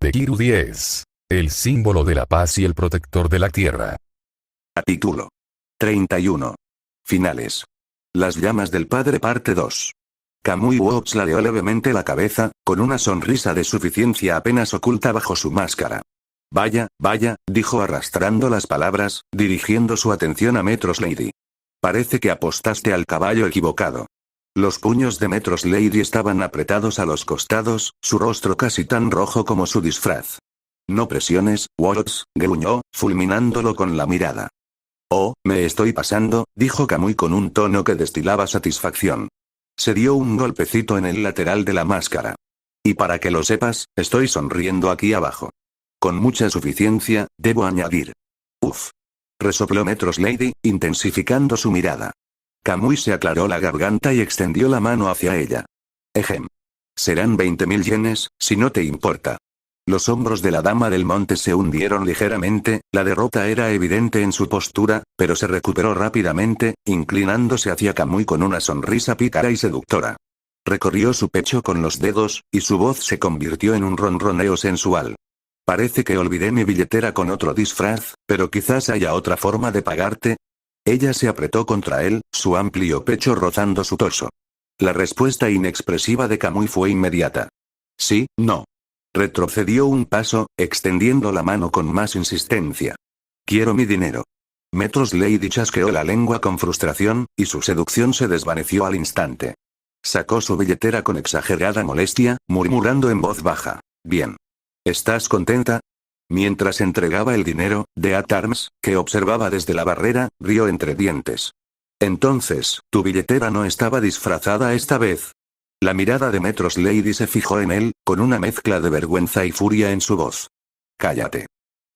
de Kiru 10. El símbolo de la paz y el protector de la tierra. Capítulo 31. Finales. Las llamas del padre parte 2. Kamui Woods ladeó levemente la cabeza, con una sonrisa de suficiencia apenas oculta bajo su máscara. Vaya, vaya, dijo arrastrando las palabras, dirigiendo su atención a Metros Lady. Parece que apostaste al caballo equivocado. Los puños de Metros Lady estaban apretados a los costados, su rostro casi tan rojo como su disfraz. No presiones, Woods, gruñó, fulminándolo con la mirada. Oh, me estoy pasando, dijo Kamui con un tono que destilaba satisfacción. Se dio un golpecito en el lateral de la máscara. Y para que lo sepas, estoy sonriendo aquí abajo. Con mucha suficiencia, debo añadir. Uf. Resopló Metros Lady, intensificando su mirada. Kamui se aclaró la garganta y extendió la mano hacia ella. Ejem. Serán 20.000 yenes, si no te importa. Los hombros de la dama del monte se hundieron ligeramente, la derrota era evidente en su postura, pero se recuperó rápidamente, inclinándose hacia Kamui con una sonrisa pícara y seductora. Recorrió su pecho con los dedos, y su voz se convirtió en un ronroneo sensual. Parece que olvidé mi billetera con otro disfraz, pero quizás haya otra forma de pagarte. Ella se apretó contra él, su amplio pecho rozando su torso. La respuesta inexpresiva de Kamui fue inmediata. Sí, no. Retrocedió un paso, extendiendo la mano con más insistencia. Quiero mi dinero. Metros Lady chasqueó la lengua con frustración, y su seducción se desvaneció al instante. Sacó su billetera con exagerada molestia, murmurando en voz baja. Bien. ¿Estás contenta? Mientras entregaba el dinero, Death Arms, que observaba desde la barrera, rió entre dientes. Entonces, ¿tu billetera no estaba disfrazada esta vez? La mirada de Metros Lady se fijó en él, con una mezcla de vergüenza y furia en su voz. Cállate.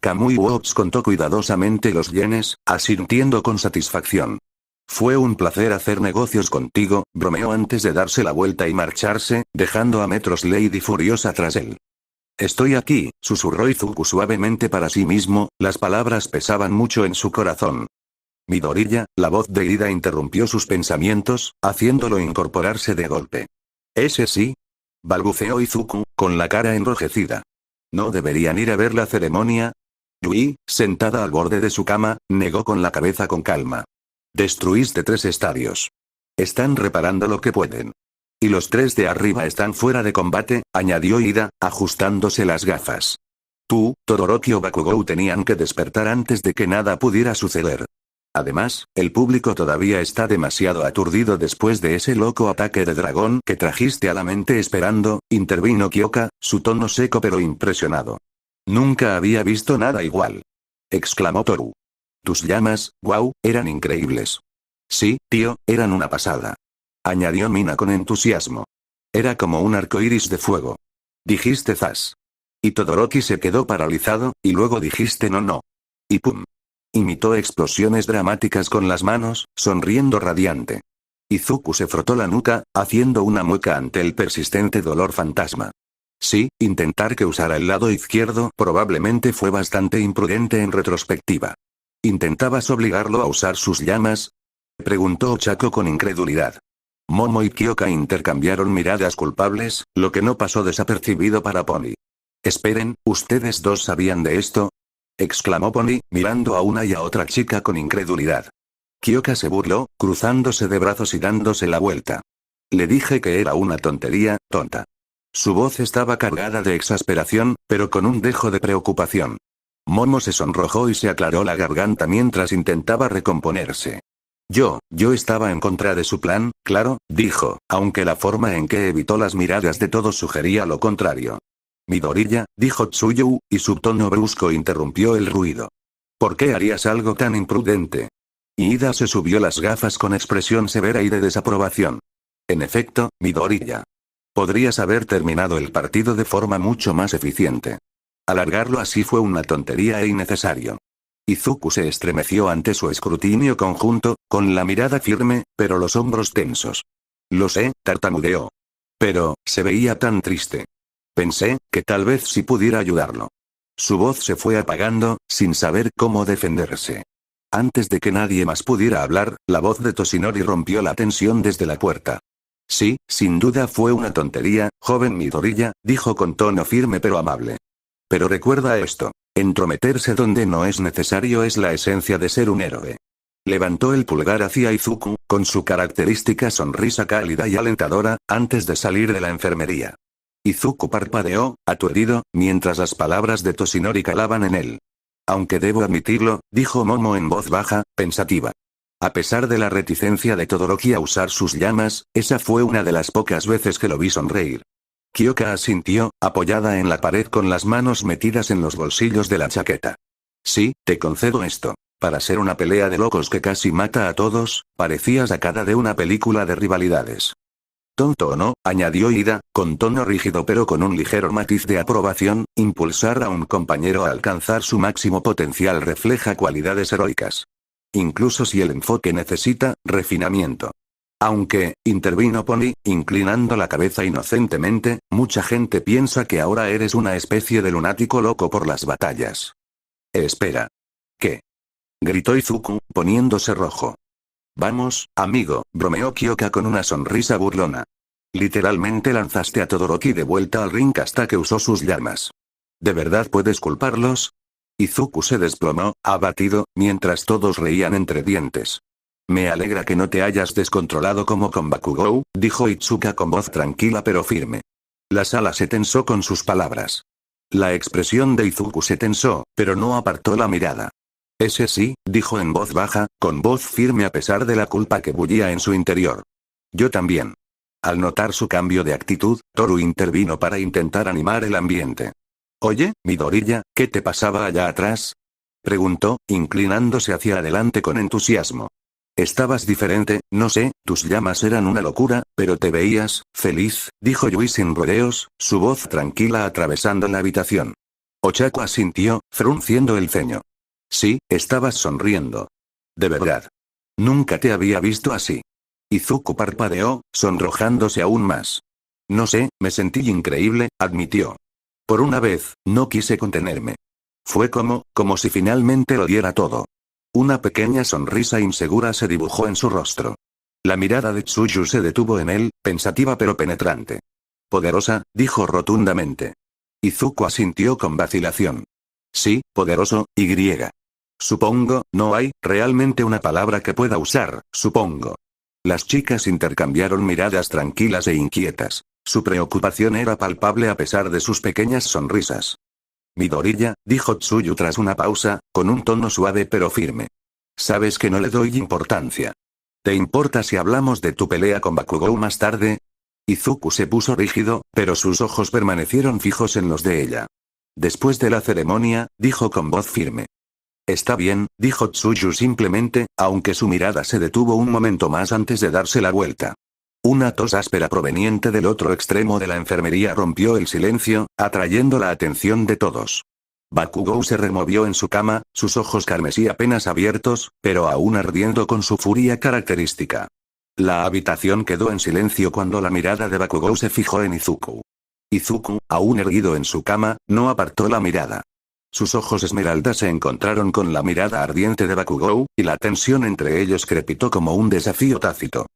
Kamui Woods contó cuidadosamente los yenes, asintiendo con satisfacción. Fue un placer hacer negocios contigo, bromeó antes de darse la vuelta y marcharse, dejando a Metros Lady furiosa tras él. Estoy aquí, susurró Izuku suavemente para sí mismo, las palabras pesaban mucho en su corazón. Midoriya, la voz de Ida interrumpió sus pensamientos, haciéndolo incorporarse de golpe. ¿Ese sí? Balbuceó Izuku, con la cara enrojecida. ¿No deberían ir a ver la ceremonia? Yui, sentada al borde de su cama, negó con la cabeza con calma. Destruiste 3 estadios. Están reparando lo que pueden. Y los 3 de arriba están fuera de combate, añadió Ida, ajustándose las gafas. Tú, Todoroki o Bakugou tenían que despertar antes de que nada pudiera suceder. Además, el público todavía está demasiado aturdido después de ese loco ataque de dragón que trajiste a la mente esperando, intervino Kyoka, su tono seco pero impresionado. Nunca había visto nada igual. Exclamó Toru. Tus llamas, wow, eran increíbles. Sí, tío, eran una pasada. Añadió Mina con entusiasmo. Era como un arco iris de fuego. Dijiste zas. Y Todoroki se quedó paralizado, y luego dijiste no. Y pum. Imitó explosiones dramáticas con las manos, sonriendo radiante. Izuku se frotó la nuca, haciendo una mueca ante el persistente dolor fantasma. Sí, intentar que usara el lado izquierdo probablemente fue bastante imprudente en retrospectiva. ¿Intentabas obligarlo a usar sus llamas? Preguntó Ochako con incredulidad. Momo y Kyoka intercambiaron miradas culpables, lo que no pasó desapercibido para Pony. Esperen, ¿ustedes dos sabían de esto? Exclamó Pony, mirando a una y a otra chica con incredulidad. Kyoka se burló, cruzándose de brazos y dándose la vuelta. Le dije que era una tontería, tonta. Su voz estaba cargada de exasperación, pero con un dejo de preocupación. Momo se sonrojó y se aclaró la garganta mientras intentaba recomponerse. Yo estaba en contra de su plan, claro, dijo, aunque la forma en que evitó las miradas de todos sugería lo contrario. Midoriya, dijo Tsuyu, y su tono brusco interrumpió el ruido. ¿Por qué harías algo tan imprudente? Ida se subió las gafas con expresión severa y de desaprobación. En efecto, Midoriya. Podrías haber terminado el partido de forma mucho más eficiente. Alargarlo así fue una tontería e innecesario. Izuku se estremeció ante su escrutinio conjunto, con la mirada firme, pero los hombros tensos. Lo sé, tartamudeó. Pero, se veía tan triste. Pensé, que tal vez sí pudiera ayudarlo. Su voz se fue apagando, sin saber cómo defenderse. Antes de que nadie más pudiera hablar, la voz de Toshinori rompió la tensión desde la puerta. Sí, sin duda fue una tontería, joven Midoriya, dijo con tono firme pero amable. Pero recuerda esto. Entrometerse donde no es necesario es la esencia de ser un héroe. Levantó el pulgar hacia Izuku, con su característica sonrisa cálida y alentadora, antes de salir de la enfermería. Izuku parpadeó, aturdido, mientras las palabras de Toshinori calaban en él. Aunque debo admitirlo, dijo Momo en voz baja, pensativa. A pesar de la reticencia de Todoroki a usar sus llamas, esa fue una de las pocas veces que lo vi sonreír. Kyoka asintió, apoyada en la pared con las manos metidas en los bolsillos de la chaqueta. Sí, te concedo esto. Para ser una pelea de locos que casi mata a todos, parecía sacada de una película de rivalidades. Tonto o no, añadió Ida, con tono rígido pero con un ligero matiz de aprobación, impulsar a un compañero a alcanzar su máximo potencial refleja cualidades heroicas. Incluso si el enfoque necesita refinamiento. Aunque, intervino Pony, inclinando la cabeza inocentemente, mucha gente piensa que ahora eres una especie de lunático loco por las batallas. Espera. ¿Qué? Gritó Izuku, poniéndose rojo. Vamos, amigo, bromeó Kyoka con una sonrisa burlona. Literalmente lanzaste a Todoroki de vuelta al ring hasta que usó sus llamas. ¿De verdad puedes culparlos? Izuku se desplomó, abatido, mientras todos reían entre dientes. Me alegra que no te hayas descontrolado como con Bakugou, dijo Itsuka con voz tranquila pero firme. La sala se tensó con sus palabras. La expresión de Izuku se tensó, pero no apartó la mirada. Ese sí, dijo en voz baja, con voz firme a pesar de la culpa que bullía en su interior. Yo también. Al notar su cambio de actitud, Toru intervino para intentar animar el ambiente. Oye, Midoriya, ¿qué te pasaba allá atrás? Preguntó, inclinándose hacia adelante con entusiasmo. Estabas diferente, no sé, tus llamas eran una locura, pero te veías feliz, dijo Yui sin rodeos, su voz tranquila atravesando la habitación. Ochako asintió, frunciendo el ceño. Sí, estabas sonriendo. De verdad. Nunca te había visto así. Izuku parpadeó, sonrojándose aún más. No sé, me sentí increíble, admitió. Por una vez, no quise contenerme. Fue como si finalmente lo diera todo. Una pequeña sonrisa insegura se dibujó en su rostro. La mirada de Tsuyu se detuvo en él, pensativa pero penetrante. Poderosa, dijo rotundamente. Izuku asintió con vacilación. Sí, poderoso, y griega. Supongo, no hay, realmente una palabra que pueda usar, supongo. Las chicas intercambiaron miradas tranquilas e inquietas. Su preocupación era palpable a pesar de sus pequeñas sonrisas. Midoriya, dijo Tsuyu tras una pausa, con un tono suave pero firme. Sabes que no le doy importancia. ¿Te importa si hablamos de tu pelea con Bakugou más tarde? Izuku se puso rígido, pero sus ojos permanecieron fijos en los de ella. Después de la ceremonia, dijo con voz firme. Está bien, dijo Tsuyu simplemente, aunque su mirada se detuvo un momento más antes de darse la vuelta. Una tos áspera proveniente del otro extremo de la enfermería rompió el silencio, atrayendo la atención de todos. Bakugou se removió en su cama, sus ojos carmesí apenas abiertos, pero aún ardiendo con su furia característica. La habitación quedó en silencio cuando la mirada de Bakugou se fijó en Izuku. Izuku, aún erguido en su cama, no apartó la mirada. Sus ojos esmeralda se encontraron con la mirada ardiente de Bakugou, y la tensión entre ellos crepitó como un desafío tácito.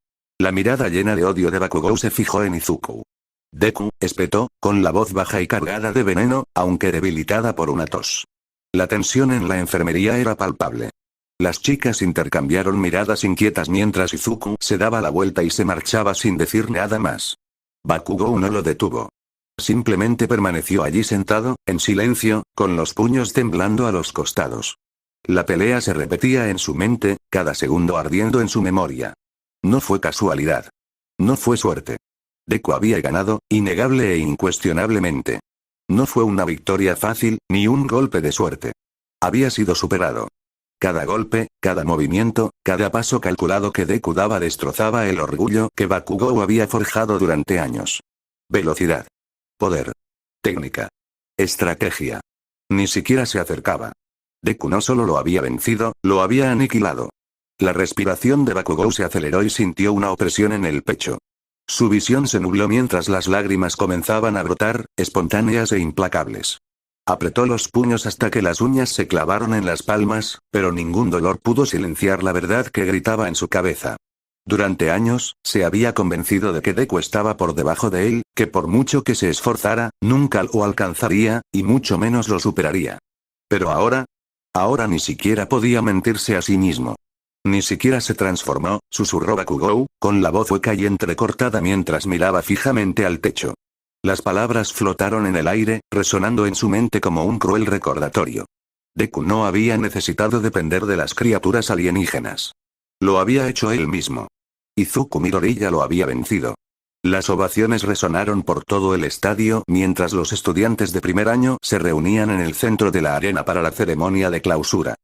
La mirada llena de odio de Bakugou se fijó en Izuku. Deku, espetó, con la voz baja y cargada de veneno, aunque debilitada por una tos. La tensión en la enfermería era palpable. Las chicas intercambiaron miradas inquietas mientras Izuku se daba la vuelta y se marchaba sin decir nada más. Bakugou no lo detuvo. Simplemente permaneció allí sentado, en silencio, con los puños temblando a los costados. La pelea se repetía en su mente, cada segundo ardiendo en su memoria. No fue casualidad. No fue suerte. Deku había ganado, innegable e incuestionablemente. No fue una victoria fácil, ni un golpe de suerte. Había sido superado. Cada golpe, cada movimiento, cada paso calculado que Deku daba destrozaba el orgullo que Bakugou había forjado durante años. Velocidad. Poder. Técnica. Estrategia. Ni siquiera se acercaba. Deku no solo lo había vencido, lo había aniquilado. La respiración de Bakugou se aceleró y sintió una opresión en el pecho. Su visión se nubló mientras las lágrimas comenzaban a brotar, espontáneas e implacables. Apretó los puños hasta que las uñas se clavaron en las palmas, pero ningún dolor pudo silenciar la verdad que gritaba en su cabeza. Durante años, se había convencido de que Deku estaba por debajo de él, que por mucho que se esforzara, nunca lo alcanzaría, y mucho menos lo superaría. Pero ahora ni siquiera podía mentirse a sí mismo. Ni siquiera se transformó, susurró Bakugou, con la voz hueca y entrecortada mientras miraba fijamente al techo. Las palabras flotaron en el aire, resonando en su mente como un cruel recordatorio. Deku no había necesitado depender de las criaturas alienígenas. Lo había hecho él mismo. Izuku Midoriya lo había vencido. Las ovaciones resonaron por todo el estadio mientras los estudiantes de primer año se reunían en el centro de la arena para la ceremonia de clausura.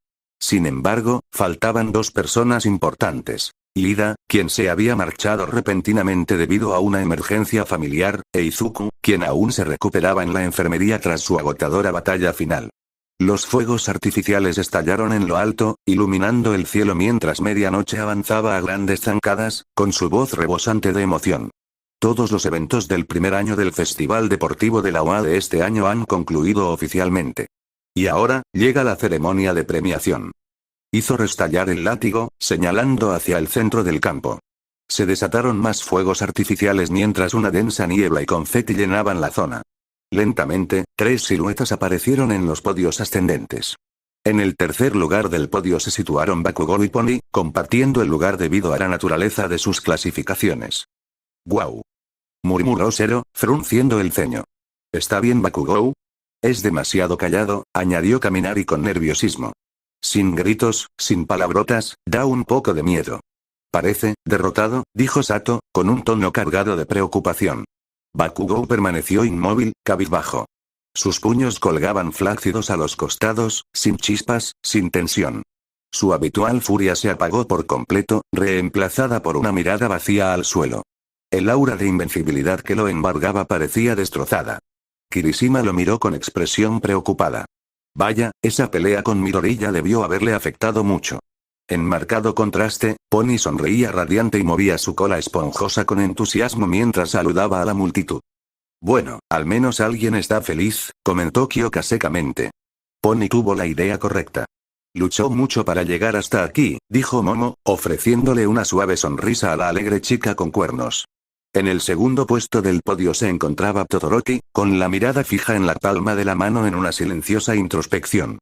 Sin embargo, faltaban dos personas importantes. Ida, quien se había marchado repentinamente debido a una emergencia familiar, e Izuku, quien aún se recuperaba en la enfermería tras su agotadora batalla final. Los fuegos artificiales estallaron en lo alto, iluminando el cielo mientras Medianoche avanzaba a grandes zancadas, con su voz rebosante de emoción. Todos los eventos del primer año del Festival Deportivo de la UA de este año han concluido oficialmente. Y ahora, llega la ceremonia de premiación. Hizo restallar el látigo, señalando hacia el centro del campo. Se desataron más fuegos artificiales mientras una densa niebla y confeti llenaban la zona. Lentamente, tres siluetas aparecieron en los podios ascendentes. En el tercer lugar del podio se situaron Bakugou y Pony, compartiendo el lugar debido a la naturaleza de sus clasificaciones. «¡Guau!», murmuró Zero, frunciendo el ceño. «¿Está bien Bakugou?». «Es demasiado callado», añadió Kaminari con nerviosismo. «Sin gritos, sin palabrotas, da un poco de miedo». «Parece derrotado», dijo Sato, con un tono cargado de preocupación. Bakugou permaneció inmóvil, cabizbajo. Sus puños colgaban flácidos a los costados, sin chispas, sin tensión. Su habitual furia se apagó por completo, reemplazada por una mirada vacía al suelo. El aura de invencibilidad que lo embargaba parecía destrozada. Kirishima lo miró con expresión preocupada. Vaya, esa pelea con Midoriya debió haberle afectado mucho. En marcado contraste, Pony sonreía radiante y movía su cola esponjosa con entusiasmo mientras saludaba a la multitud. Bueno, al menos alguien está feliz, comentó Kyoka secamente. Pony tuvo la idea correcta. Luchó mucho para llegar hasta aquí, dijo Momo, ofreciéndole una suave sonrisa a la alegre chica con cuernos. En el segundo puesto del podio se encontraba Todoroki, con la mirada fija en la palma de la mano en una silenciosa introspección.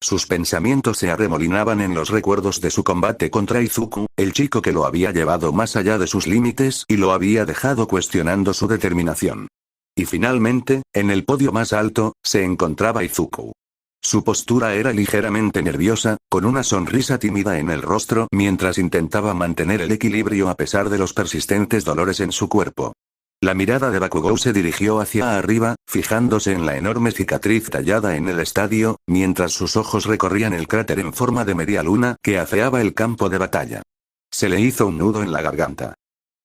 Sus pensamientos se arremolinaban en los recuerdos de su combate contra Izuku, el chico que lo había llevado más allá de sus límites y lo había dejado cuestionando su determinación. Y finalmente, en el podio más alto, se encontraba Izuku. Su postura era ligeramente nerviosa, con una sonrisa tímida en el rostro mientras intentaba mantener el equilibrio a pesar de los persistentes dolores en su cuerpo. La mirada de Bakugou se dirigió hacia arriba, fijándose en la enorme cicatriz tallada en el estadio, mientras sus ojos recorrían el cráter en forma de media luna que afeaba el campo de batalla. Se le hizo un nudo en la garganta.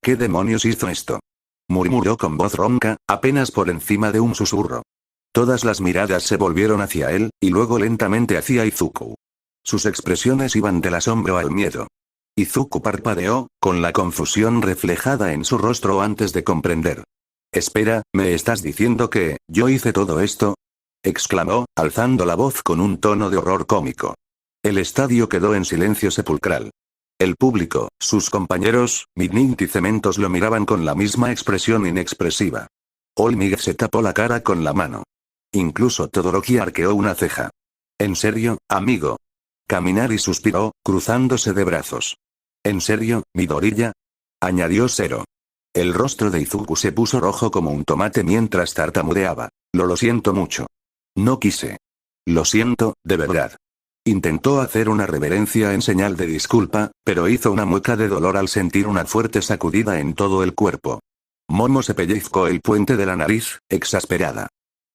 ¿Qué demonios hizo esto?, murmuró con voz ronca, apenas por encima de un susurro. Todas las miradas se volvieron hacia él, y luego lentamente hacia Izuku. Sus expresiones iban del asombro al miedo. Izuku parpadeó, con la confusión reflejada en su rostro antes de comprender. «Espera, ¿me estás diciendo que yo hice todo esto?», exclamó, alzando la voz con un tono de horror cómico. El estadio quedó en silencio sepulcral. El público, sus compañeros, Midnight y Cementos lo miraban con la misma expresión inexpresiva. All Might se tapó la cara con la mano. Incluso Todoroki arqueó una ceja. «¿En serio, amigo?». Kaminari suspiró, cruzándose de brazos. «¿En serio, Midoriya?», añadió Zero. El rostro de Izuku se puso rojo como un tomate mientras tartamudeaba. Lo siento mucho. No quise. Lo siento, de verdad». Intentó hacer una reverencia en señal de disculpa, pero hizo una mueca de dolor al sentir una fuerte sacudida en todo el cuerpo. Momo se pellizcó el puente de la nariz, exasperada.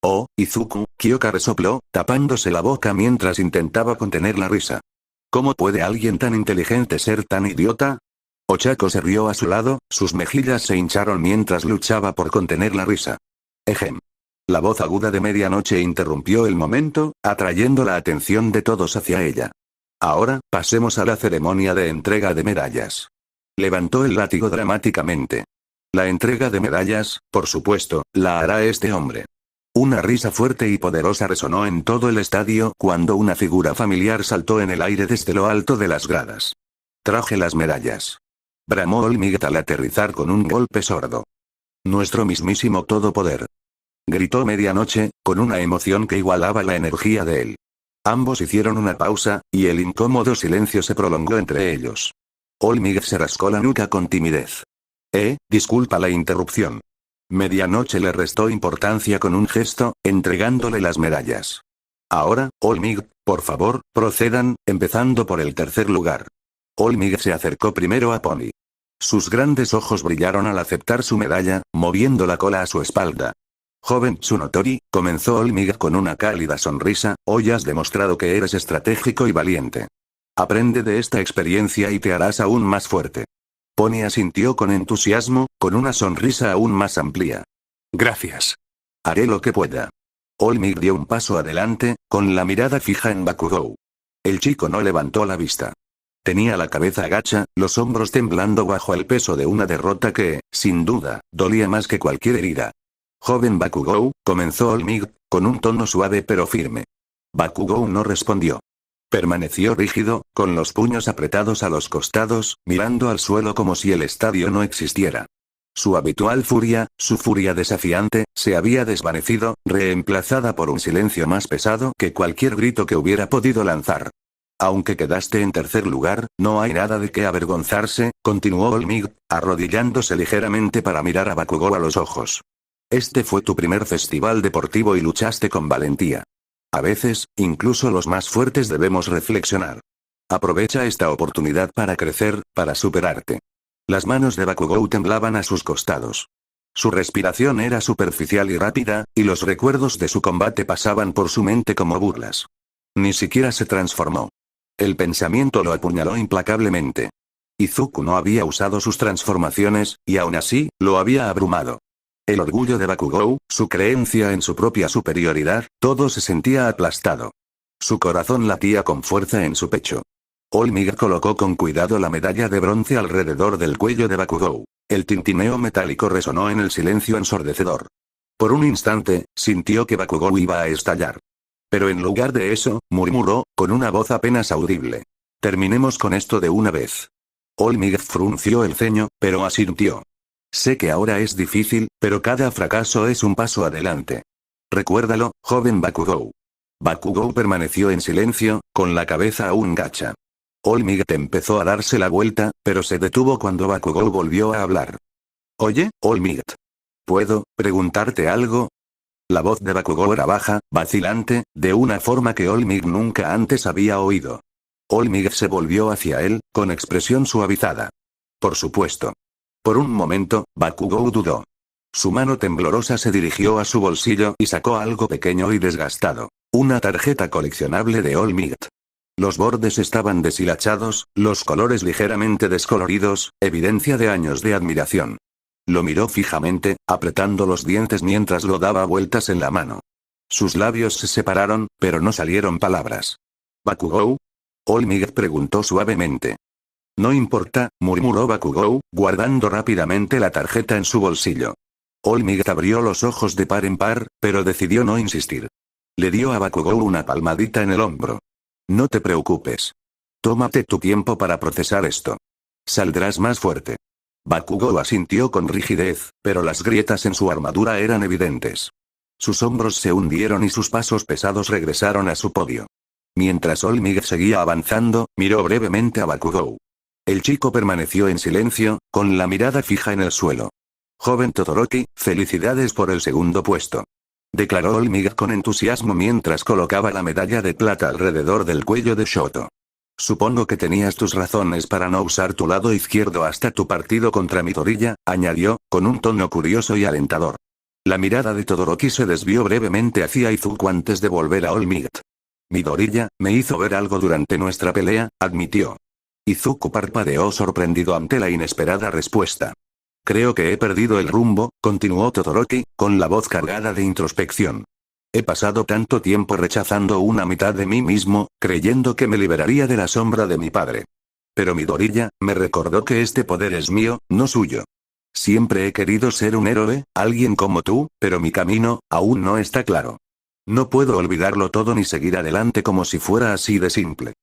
«Oh, Izuku», Kyoka resopló, tapándose la boca mientras intentaba contener la risa. «¿Cómo puede alguien tan inteligente ser tan idiota?». Ochako se rió a su lado, sus mejillas se hincharon mientras luchaba por contener la risa. «Ejem». La voz aguda de Medianoche interrumpió el momento, atrayendo la atención de todos hacia ella. «Ahora, pasemos a la ceremonia de entrega de medallas». Levantó el látigo dramáticamente. «La entrega de medallas, por supuesto, la hará este hombre». Una risa fuerte y poderosa resonó en todo el estadio cuando una figura familiar saltó en el aire desde lo alto de las gradas. «Traje las medallas». Bramó Olmigt al aterrizar con un golpe sordo. Nuestro mismísimo todopoder. Gritó Medianoche, con una emoción que igualaba la energía de él. Ambos hicieron una pausa, y el incómodo silencio se prolongó entre ellos. Olmigt se rascó la nuca con timidez. Disculpa la interrupción. Medianoche le restó importancia con un gesto, entregándole las medallas. Ahora, Olmigt, por favor, procedan, empezando por el tercer lugar. Olmigt se acercó primero a Pony. Sus grandes ojos brillaron al aceptar su medalla, moviendo la cola a su espalda. Joven Tsunotori, comenzó Olmigt con una cálida sonrisa, hoy has demostrado que eres estratégico y valiente. Aprende de esta experiencia y te harás aún más fuerte. Pony asintió con entusiasmo, con una sonrisa aún más amplia. Gracias. Haré lo que pueda. Olmigt dio un paso adelante, con la mirada fija en Bakugou. El chico no levantó la vista. Tenía la cabeza agacha, los hombros temblando bajo el peso de una derrota que, sin duda, dolía más que cualquier herida. Joven Bakugou, comenzó Olmigt, con un tono suave pero firme. Bakugou no respondió. Permaneció rígido, con los puños apretados a los costados, mirando al suelo como si el estadio no existiera. Su habitual furia, su furia desafiante, se había desvanecido, reemplazada por un silencio más pesado que cualquier grito que hubiera podido lanzar. Aunque quedaste en tercer lugar, no hay nada de qué avergonzarse, continuó Olmigt, arrodillándose ligeramente para mirar a Bakugou a los ojos. Este fue tu primer festival deportivo y luchaste con valentía. A veces, incluso los más fuertes debemos reflexionar. Aprovecha esta oportunidad para crecer, para superarte. Las manos de Bakugou temblaban a sus costados. Su respiración era superficial y rápida, y los recuerdos de su combate pasaban por su mente como burlas. Ni siquiera se transformó. El pensamiento lo apuñaló implacablemente. Izuku no había usado sus transformaciones, y aún así, lo había abrumado. El orgullo de Bakugou, su creencia en su propia superioridad, todo se sentía aplastado. Su corazón latía con fuerza en su pecho. Olmigt colocó con cuidado la medalla de bronce alrededor del cuello de Bakugou. El tintineo metálico resonó en el silencio ensordecedor. Por un instante, sintió que Bakugou iba a estallar. Pero en lugar de eso, murmuró, con una voz apenas audible. Terminemos con esto de una vez. Olmigt frunció el ceño, pero asintió. Sé que ahora es difícil, pero cada fracaso es un paso adelante. Recuérdalo, joven Bakugou. Bakugou permaneció en silencio, con la cabeza aún gacha. Olmigt empezó a darse la vuelta, pero se detuvo cuando Bakugou volvió a hablar. Oye, Olmigt. ¿Puedo preguntarte algo? La voz de Bakugou era baja, vacilante, de una forma que Olmigt nunca antes había oído. Olmigt se volvió hacia él, con expresión suavizada. Por supuesto. Por un momento, Bakugou dudó. Su mano temblorosa se dirigió a su bolsillo y sacó algo pequeño y desgastado. Una tarjeta coleccionable de Olmigt. Los bordes estaban deshilachados, los colores ligeramente descoloridos, evidencia de años de admiración. Lo miró fijamente, apretando los dientes mientras lo daba vueltas en la mano. Sus labios se separaron, pero no salieron palabras. ¿Bakugou? Olmigt preguntó suavemente. No importa, murmuró Bakugou, guardando rápidamente la tarjeta en su bolsillo. Olmigt abrió los ojos de par en par, pero decidió no insistir. Le dio a Bakugou una palmadita en el hombro. No te preocupes. Tómate tu tiempo para procesar esto. Saldrás más fuerte. Bakugou asintió con rigidez, pero las grietas en su armadura eran evidentes. Sus hombros se hundieron y sus pasos pesados regresaron a su podio. Mientras Olmigt seguía avanzando, miró brevemente a Bakugou. El chico permaneció en silencio, con la mirada fija en el suelo. Joven Todoroki, felicidades por el segundo puesto. Declaró Olmigt con entusiasmo mientras colocaba la medalla de plata alrededor del cuello de Shoto. Supongo que tenías tus razones para no usar tu lado izquierdo hasta tu partido contra Midoriya, añadió, con un tono curioso y alentador. La mirada de Todoroki se desvió brevemente hacia Izuku antes de volver a Olmigt. Midoriya, me hizo ver algo durante nuestra pelea, admitió. Izuku parpadeó sorprendido ante la inesperada respuesta. Creo que he perdido el rumbo, continuó Todoroki, con la voz cargada de introspección. He pasado tanto tiempo rechazando una mitad de mí mismo, creyendo que me liberaría de la sombra de mi padre. Pero Midoriya, me recordó que este poder es mío, no suyo. Siempre he querido ser un héroe, alguien como tú, pero mi camino, aún no está claro. No puedo olvidarlo todo ni seguir adelante como si fuera así de simple.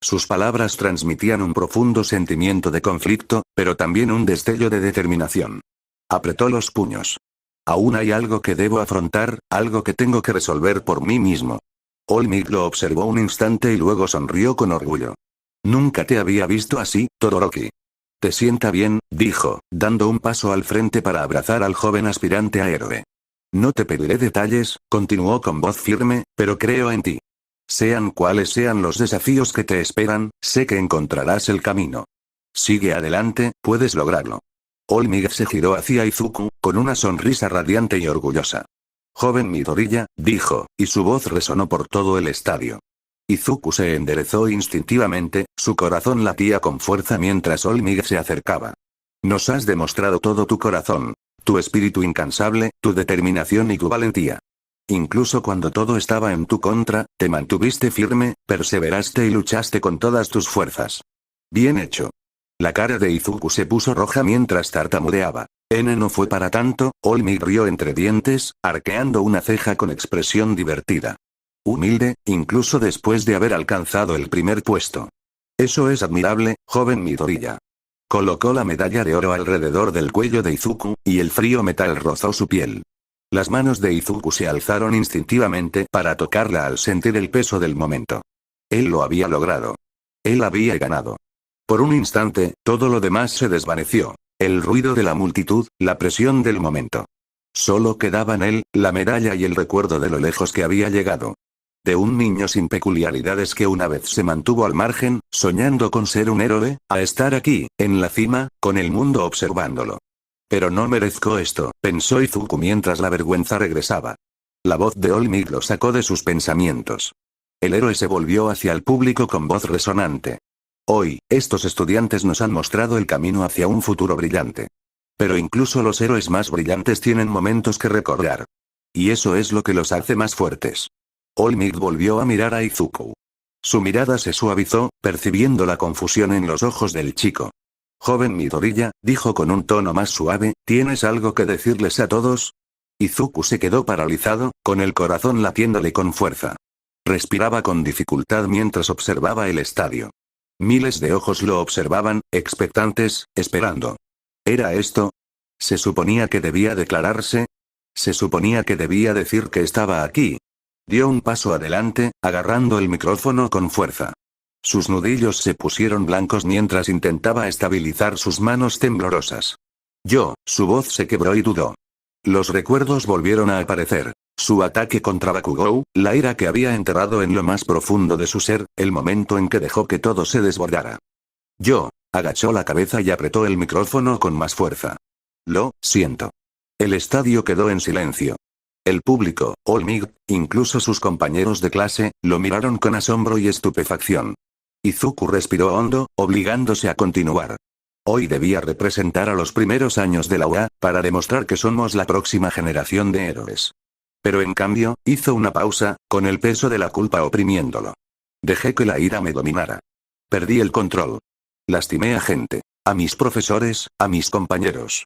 Sus palabras transmitían un profundo sentimiento de conflicto, pero también un destello de determinación. Apretó los puños. Aún hay algo que debo afrontar, algo que tengo que resolver por mí mismo. Olmig lo observó un instante y luego sonrió con orgullo. Nunca te había visto así, Todoroki. Te sienta bien, dijo, dando un paso al frente para abrazar al joven aspirante a héroe. No te pediré detalles, continuó con voz firme, pero creo en ti. Sean cuales sean los desafíos que te esperan, sé que encontrarás el camino. Sigue adelante, puedes lograrlo. Olmig se giró hacia Izuku, con una sonrisa radiante y orgullosa. Joven Midoriya, dijo, y su voz resonó por todo el estadio. Izuku se enderezó instintivamente, su corazón latía con fuerza mientras Olmig se acercaba. Nos has demostrado todo tu corazón, tu espíritu incansable, tu determinación y tu valentía. Incluso cuando todo estaba en tu contra, te mantuviste firme, perseveraste y luchaste con todas tus fuerzas. Bien hecho. La cara de Izuku se puso roja mientras tartamudeaba. No fue para tanto, Olmig rió entre dientes, arqueando una ceja con expresión divertida. Humilde, incluso después de haber alcanzado el primer puesto. Eso es admirable, joven Midoriya. Colocó la medalla de oro alrededor del cuello de Izuku, y el frío metal rozó su piel. Las manos de Izuku se alzaron instintivamente para tocarla al sentir el peso del momento. Él lo había logrado. Él había ganado. Por un instante, todo lo demás se desvaneció. El ruido de la multitud, la presión del momento. Solo quedaban él, la medalla y el recuerdo de lo lejos que había llegado. De un niño sin peculiaridades que una vez se mantuvo al margen, soñando con ser un héroe, a estar aquí, en la cima, con el mundo observándolo. Pero no merezco esto, pensó Izuku mientras la vergüenza regresaba. La voz de Olmig lo sacó de sus pensamientos. El héroe se volvió hacia el público con voz resonante. Hoy, estos estudiantes nos han mostrado el camino hacia un futuro brillante. Pero incluso los héroes más brillantes tienen momentos que recordar. Y eso es lo que los hace más fuertes. Olmig volvió a mirar a Izuku. Su mirada se suavizó, percibiendo la confusión en los ojos del chico. Joven Midoriya, dijo con un tono más suave, ¿tienes algo que decirles a todos? Izuku se quedó paralizado, con el corazón latiéndole con fuerza. Respiraba con dificultad mientras observaba el estadio. Miles de ojos lo observaban, expectantes, esperando. ¿Era esto? ¿Se suponía que debía declararse? ¿Se suponía que debía decir que estaba aquí? Dio un paso adelante, agarrando el micrófono con fuerza. Sus nudillos se pusieron blancos mientras intentaba estabilizar sus manos temblorosas. Su voz se quebró y dudó. Los recuerdos volvieron a aparecer. Su ataque contra Bakugou, la ira que había enterrado en lo más profundo de su ser, el momento en que dejó que todo se desbordara. Agachó la cabeza y apretó el micrófono con más fuerza. Lo siento. El estadio quedó en silencio. El público, Olmig, incluso sus compañeros de clase, lo miraron con asombro y estupefacción. Izuku respiró hondo, obligándose a continuar. Hoy debía representar a los primeros años de la UA, para demostrar que somos la próxima generación de héroes. Pero en cambio, hizo una pausa, con el peso de la culpa oprimiéndolo. Dejé que la ira me dominara. Perdí el control. Lastimé a gente. A mis profesores, a mis compañeros.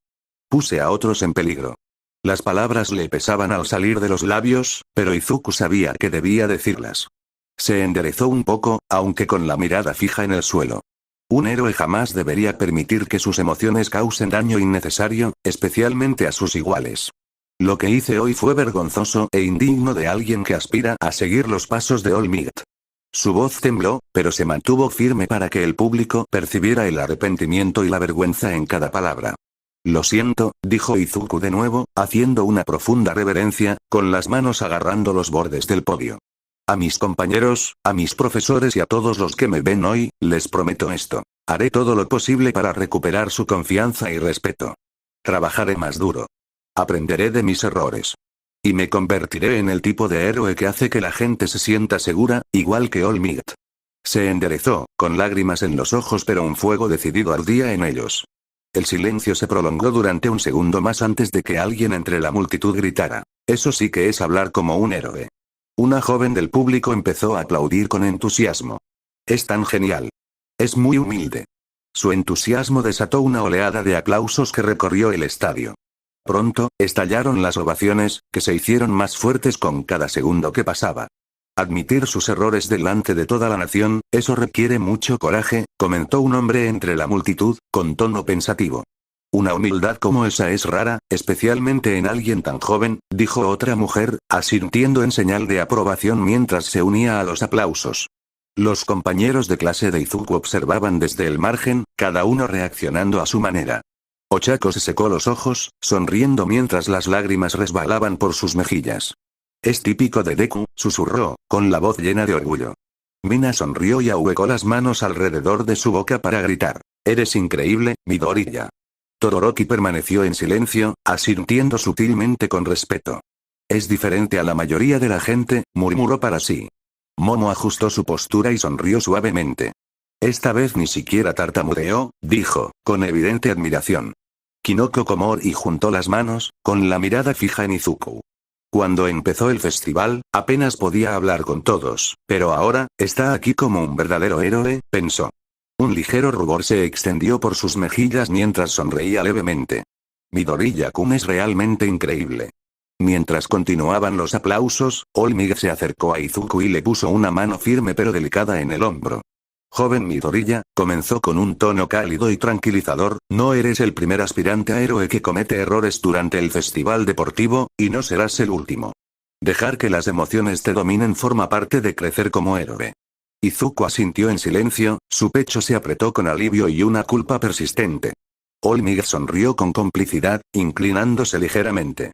Puse a otros en peligro. Las palabras le pesaban al salir de los labios, pero Izuku sabía que debía decirlas. Se enderezó un poco, aunque con la mirada fija en el suelo. Un héroe jamás debería permitir que sus emociones causen daño innecesario, especialmente a sus iguales. Lo que hice hoy fue vergonzoso e indigno de alguien que aspira a seguir los pasos de Olmig. Su voz tembló, pero se mantuvo firme para que el público percibiera el arrepentimiento y la vergüenza en cada palabra. Lo siento, dijo Izuku de nuevo, haciendo una profunda reverencia, con las manos agarrando los bordes del podio. A mis compañeros, a mis profesores y a todos los que me ven hoy, les prometo esto. Haré todo lo posible para recuperar su confianza y respeto. Trabajaré más duro. Aprenderé de mis errores. Y me convertiré en el tipo de héroe que hace que la gente se sienta segura, igual que Olmig. Se enderezó, con lágrimas en los ojos pero un fuego decidido ardía en ellos. El silencio se prolongó durante un segundo más antes de que alguien entre la multitud gritara. Eso sí que es hablar como un héroe. Una joven del público empezó a aplaudir con entusiasmo. Es tan genial. Es muy humilde. Su entusiasmo desató una oleada de aplausos que recorrió el estadio. Pronto, estallaron las ovaciones, que se hicieron más fuertes con cada segundo que pasaba. Admitir sus errores delante de toda la nación, eso requiere mucho coraje, comentó un hombre entre la multitud, con tono pensativo. Una humildad como esa es rara, especialmente en alguien tan joven, dijo otra mujer, asintiendo en señal de aprobación mientras se unía a los aplausos. Los compañeros de clase de Izuku observaban desde el margen, cada uno reaccionando a su manera. Ochako se secó los ojos, sonriendo mientras las lágrimas resbalaban por sus mejillas. Es típico de Deku, susurró, con la voz llena de orgullo. Mina sonrió y ahuecó las manos alrededor de su boca para gritar. Eres increíble, Midoriya. Todoroki permaneció en silencio, asintiendo sutilmente con respeto. Es diferente a la mayoría de la gente, murmuró para sí. Momo ajustó su postura y sonrió suavemente. Esta vez ni siquiera tartamudeó, dijo, con evidente admiración. Kinoko Komori juntó las manos, con la mirada fija en Izuku. Cuando empezó el festival, apenas podía hablar con todos, pero ahora, está aquí como un verdadero héroe, pensó. Un ligero rubor se extendió por sus mejillas mientras sonreía levemente. Midoriya-kun es realmente increíble. Mientras continuaban los aplausos, All Might se acercó a Izuku y le puso una mano firme pero delicada en el hombro. Joven Midoriya, comenzó con un tono cálido y tranquilizador, no eres el primer aspirante a héroe que comete errores durante el festival deportivo, y no serás el último. Dejar que las emociones te dominen forma parte de crecer como héroe. Izuku asintió en silencio, su pecho se apretó con alivio y una culpa persistente. All Might sonrió con complicidad, inclinándose ligeramente.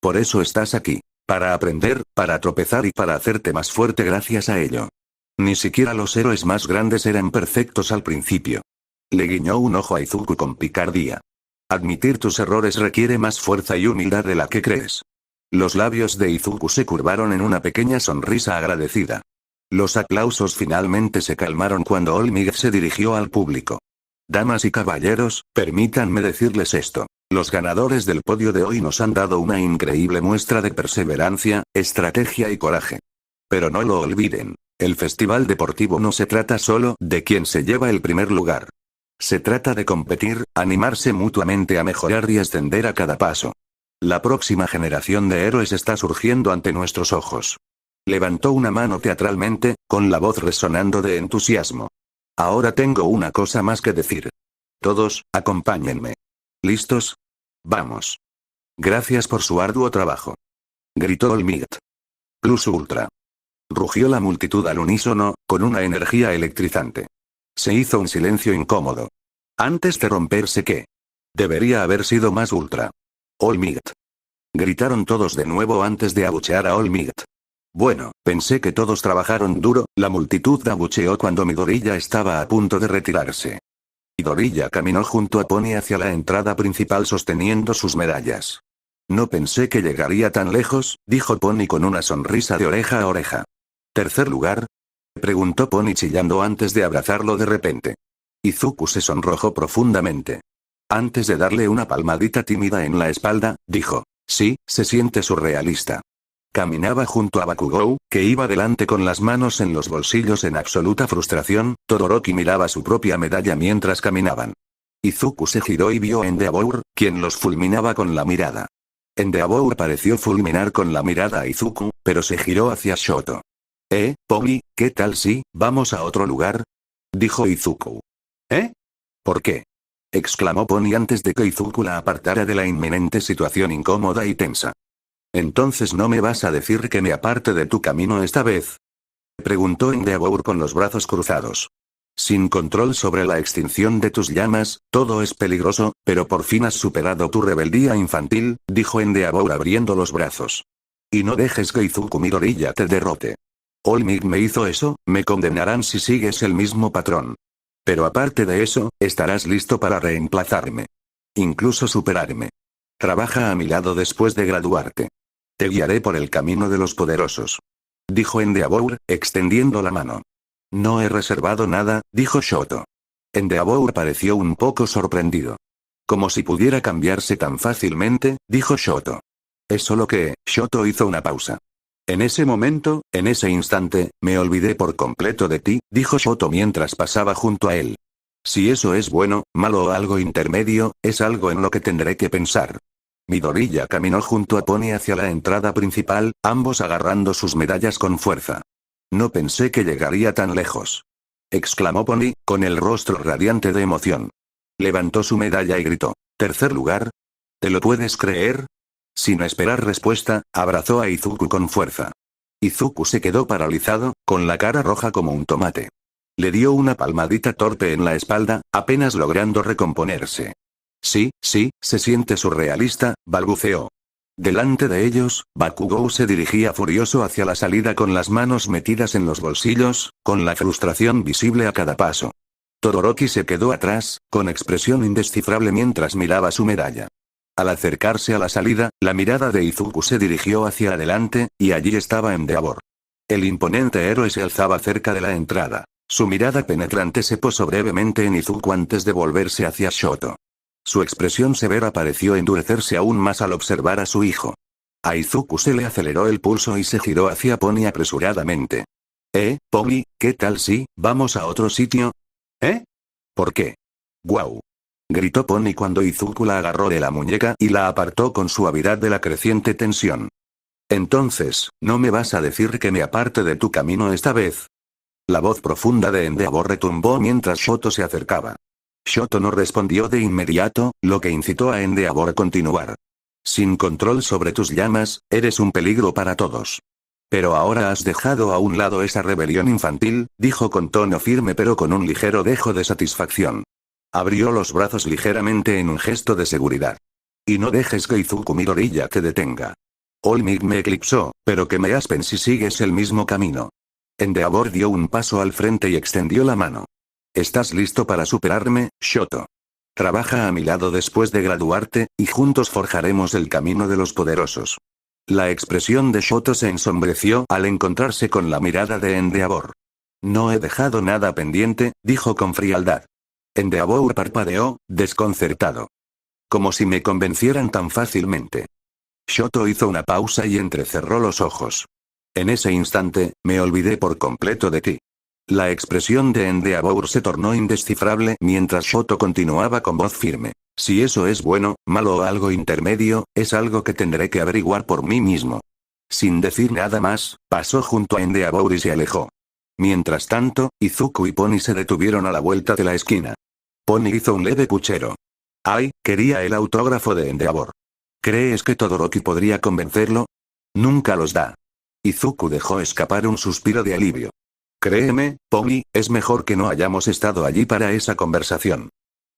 Por eso estás aquí. Para aprender, para tropezar y para hacerte más fuerte gracias a ello. Ni siquiera los héroes más grandes eran perfectos al principio. Le guiñó un ojo a Izuku con picardía. Admitir tus errores requiere más fuerza y humildad de la que crees. Los labios de Izuku se curvaron en una pequeña sonrisa agradecida. Los aplausos finalmente se calmaron cuando All Might se dirigió al público. Damas y caballeros, permítanme decirles esto. Los ganadores del podio de hoy nos han dado una increíble muestra de perseverancia, estrategia y coraje. Pero no lo olviden. El festival deportivo no se trata solo de quien se lleva el primer lugar. Se trata de competir, animarse mutuamente a mejorar y ascender a cada paso. La próxima generación de héroes está surgiendo ante nuestros ojos. Levantó una mano teatralmente, con la voz resonando de entusiasmo. Ahora tengo una cosa más que decir. Todos, acompáñenme. ¿Listos? Vamos. Gracias por su arduo trabajo. Gritó All Might. Plus Ultra. Rugió la multitud al unísono, con una energía electrizante. Se hizo un silencio incómodo. Antes de romperse ¿qué? Debería haber sido más ultra. All Might. Gritaron todos de nuevo antes de abuchear a All Might. Bueno, pensé que todos trabajaron duro, la multitud abucheó cuando Midoriya estaba a punto de retirarse. Midoriya caminó junto a Pony hacia la entrada principal sosteniendo sus medallas. No pensé que llegaría tan lejos, dijo Pony con una sonrisa de oreja a oreja. ¿Tercer lugar? Preguntó Pony chillando antes de abrazarlo de repente. Izuku se sonrojó profundamente. Antes de darle una palmadita tímida en la espalda, dijo, sí, se siente surrealista. Caminaba junto a Bakugou, que iba delante con las manos en los bolsillos en absoluta frustración. Todoroki miraba su propia medalla mientras caminaban. Izuku se giró y vio a Endeavor, quien los fulminaba con la mirada. Endeavor pareció fulminar con la mirada a Izuku, pero se giró hacia Shoto. Pony, ¿qué tal si vamos a otro lugar? Dijo Izuku. ¿Por qué? Exclamó Pony antes de que Izuku la apartara de la inminente situación incómoda y tensa. ¿Entonces no me vas a decir que me aparte de tu camino esta vez? Preguntó Endeavor con los brazos cruzados. Sin control sobre la extinción de tus llamas, todo es peligroso, pero por fin has superado tu rebeldía infantil, dijo Endeavor abriendo los brazos. Y no dejes que Izuku Midoriya te derrote. All Might me hizo eso, me condenarán si sigues el mismo patrón. Pero aparte de eso, estarás listo para reemplazarme. Incluso superarme. Trabaja a mi lado después de graduarte. Te guiaré por el camino de los poderosos. Dijo Endeavor, extendiendo la mano. No he reservado nada, dijo Shoto. Endeavor pareció un poco sorprendido. Como si pudiera cambiarse tan fácilmente, dijo Shoto. Es solo que, Shoto hizo una pausa. En ese momento, en ese instante, me olvidé por completo de ti, dijo Shoto mientras pasaba junto a él. Si eso es bueno, malo o algo intermedio, es algo en lo que tendré que pensar. Midoriya caminó junto a Pony hacia la entrada principal, ambos agarrando sus medallas con fuerza. No pensé que llegaría tan lejos. Exclamó Pony, con el rostro radiante de emoción. Levantó su medalla y gritó. ¿Tercer lugar? ¿Te lo puedes creer? Sin esperar respuesta, abrazó a Izuku con fuerza. Izuku se quedó paralizado, con la cara roja como un tomate. Le dio una palmadita torpe en la espalda, apenas logrando recomponerse. Sí, se siente surrealista, balbuceó. Delante de ellos, Bakugou se dirigía furioso hacia la salida con las manos metidas en los bolsillos, con la frustración visible a cada paso. Todoroki se quedó atrás, con expresión indescifrable mientras miraba su medalla. Al acercarse a la salida, la mirada de Izuku se dirigió hacia adelante, y allí estaba Endeavor. El imponente héroe se alzaba cerca de la entrada. Su mirada penetrante se posó brevemente en Izuku antes de volverse hacia Shoto. Su expresión severa pareció endurecerse aún más al observar a su hijo. A Izuku se le aceleró el pulso y se giró hacia Pony apresuradamente. Pony, ¿qué tal si vamos a otro sitio? ¿Por qué? ¡Guau! Gritó Pony cuando Izuku la agarró de la muñeca y la apartó con suavidad de la creciente tensión. Entonces, ¿no me vas a decir que me aparte de tu camino esta vez? La voz profunda de Endeavor retumbó mientras Shoto se acercaba. Shoto no respondió de inmediato, lo que incitó a Endeavor a continuar. Sin control sobre tus llamas, eres un peligro para todos. Pero ahora has dejado a un lado esa rebelión infantil, dijo con tono firme pero con un ligero dejo de satisfacción. Abrió los brazos ligeramente en un gesto de seguridad. Y no dejes que Izuku Midoriya te detenga. All Might me eclipsó, pero que me aspen si sigues el mismo camino. Endeavor dio un paso al frente y extendió la mano. ¿Estás listo para superarme, Shoto? Trabaja a mi lado después de graduarte, y juntos forjaremos el camino de los poderosos. La expresión de Shoto se ensombreció al encontrarse con la mirada de Endeavor. No he dejado nada pendiente, dijo con frialdad. Endeavor parpadeó, desconcertado. Como si me convencieran tan fácilmente. Shoto hizo una pausa y entrecerró los ojos. En ese instante, me olvidé por completo de ti. La expresión de Endeavor se tornó indescifrable mientras Shoto continuaba con voz firme. Si eso es bueno, malo o algo intermedio, es algo que tendré que averiguar por mí mismo. Sin decir nada más, pasó junto a Endeavor y se alejó. Mientras tanto, Izuku y Pony se detuvieron a la vuelta de la esquina. Pony hizo un leve puchero. Ay, quería el autógrafo de Endeavor. ¿Crees que Todoroki podría convencerlo? Nunca los da. Izuku dejó escapar un suspiro de alivio. Créeme, Pony, es mejor que no hayamos estado allí para esa conversación.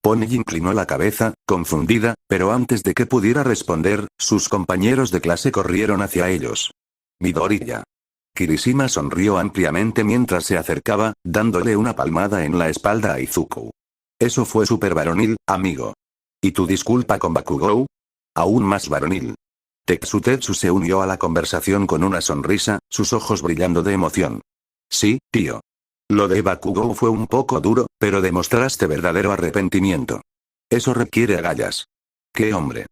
Pony inclinó la cabeza, confundida, pero antes de que pudiera responder, sus compañeros de clase corrieron hacia ellos. Midoriya. Kirishima sonrió ampliamente mientras se acercaba, dándole una palmada en la espalda a Izuku. Eso fue súper varonil, amigo. ¿Y tu disculpa con Bakugou? Aún más varonil. Tetsu se unió a la conversación con una sonrisa, sus ojos brillando de emoción. Sí, tío. Lo de Bakugou fue un poco duro, pero demostraste verdadero arrepentimiento. Eso requiere agallas. ¡Qué hombre!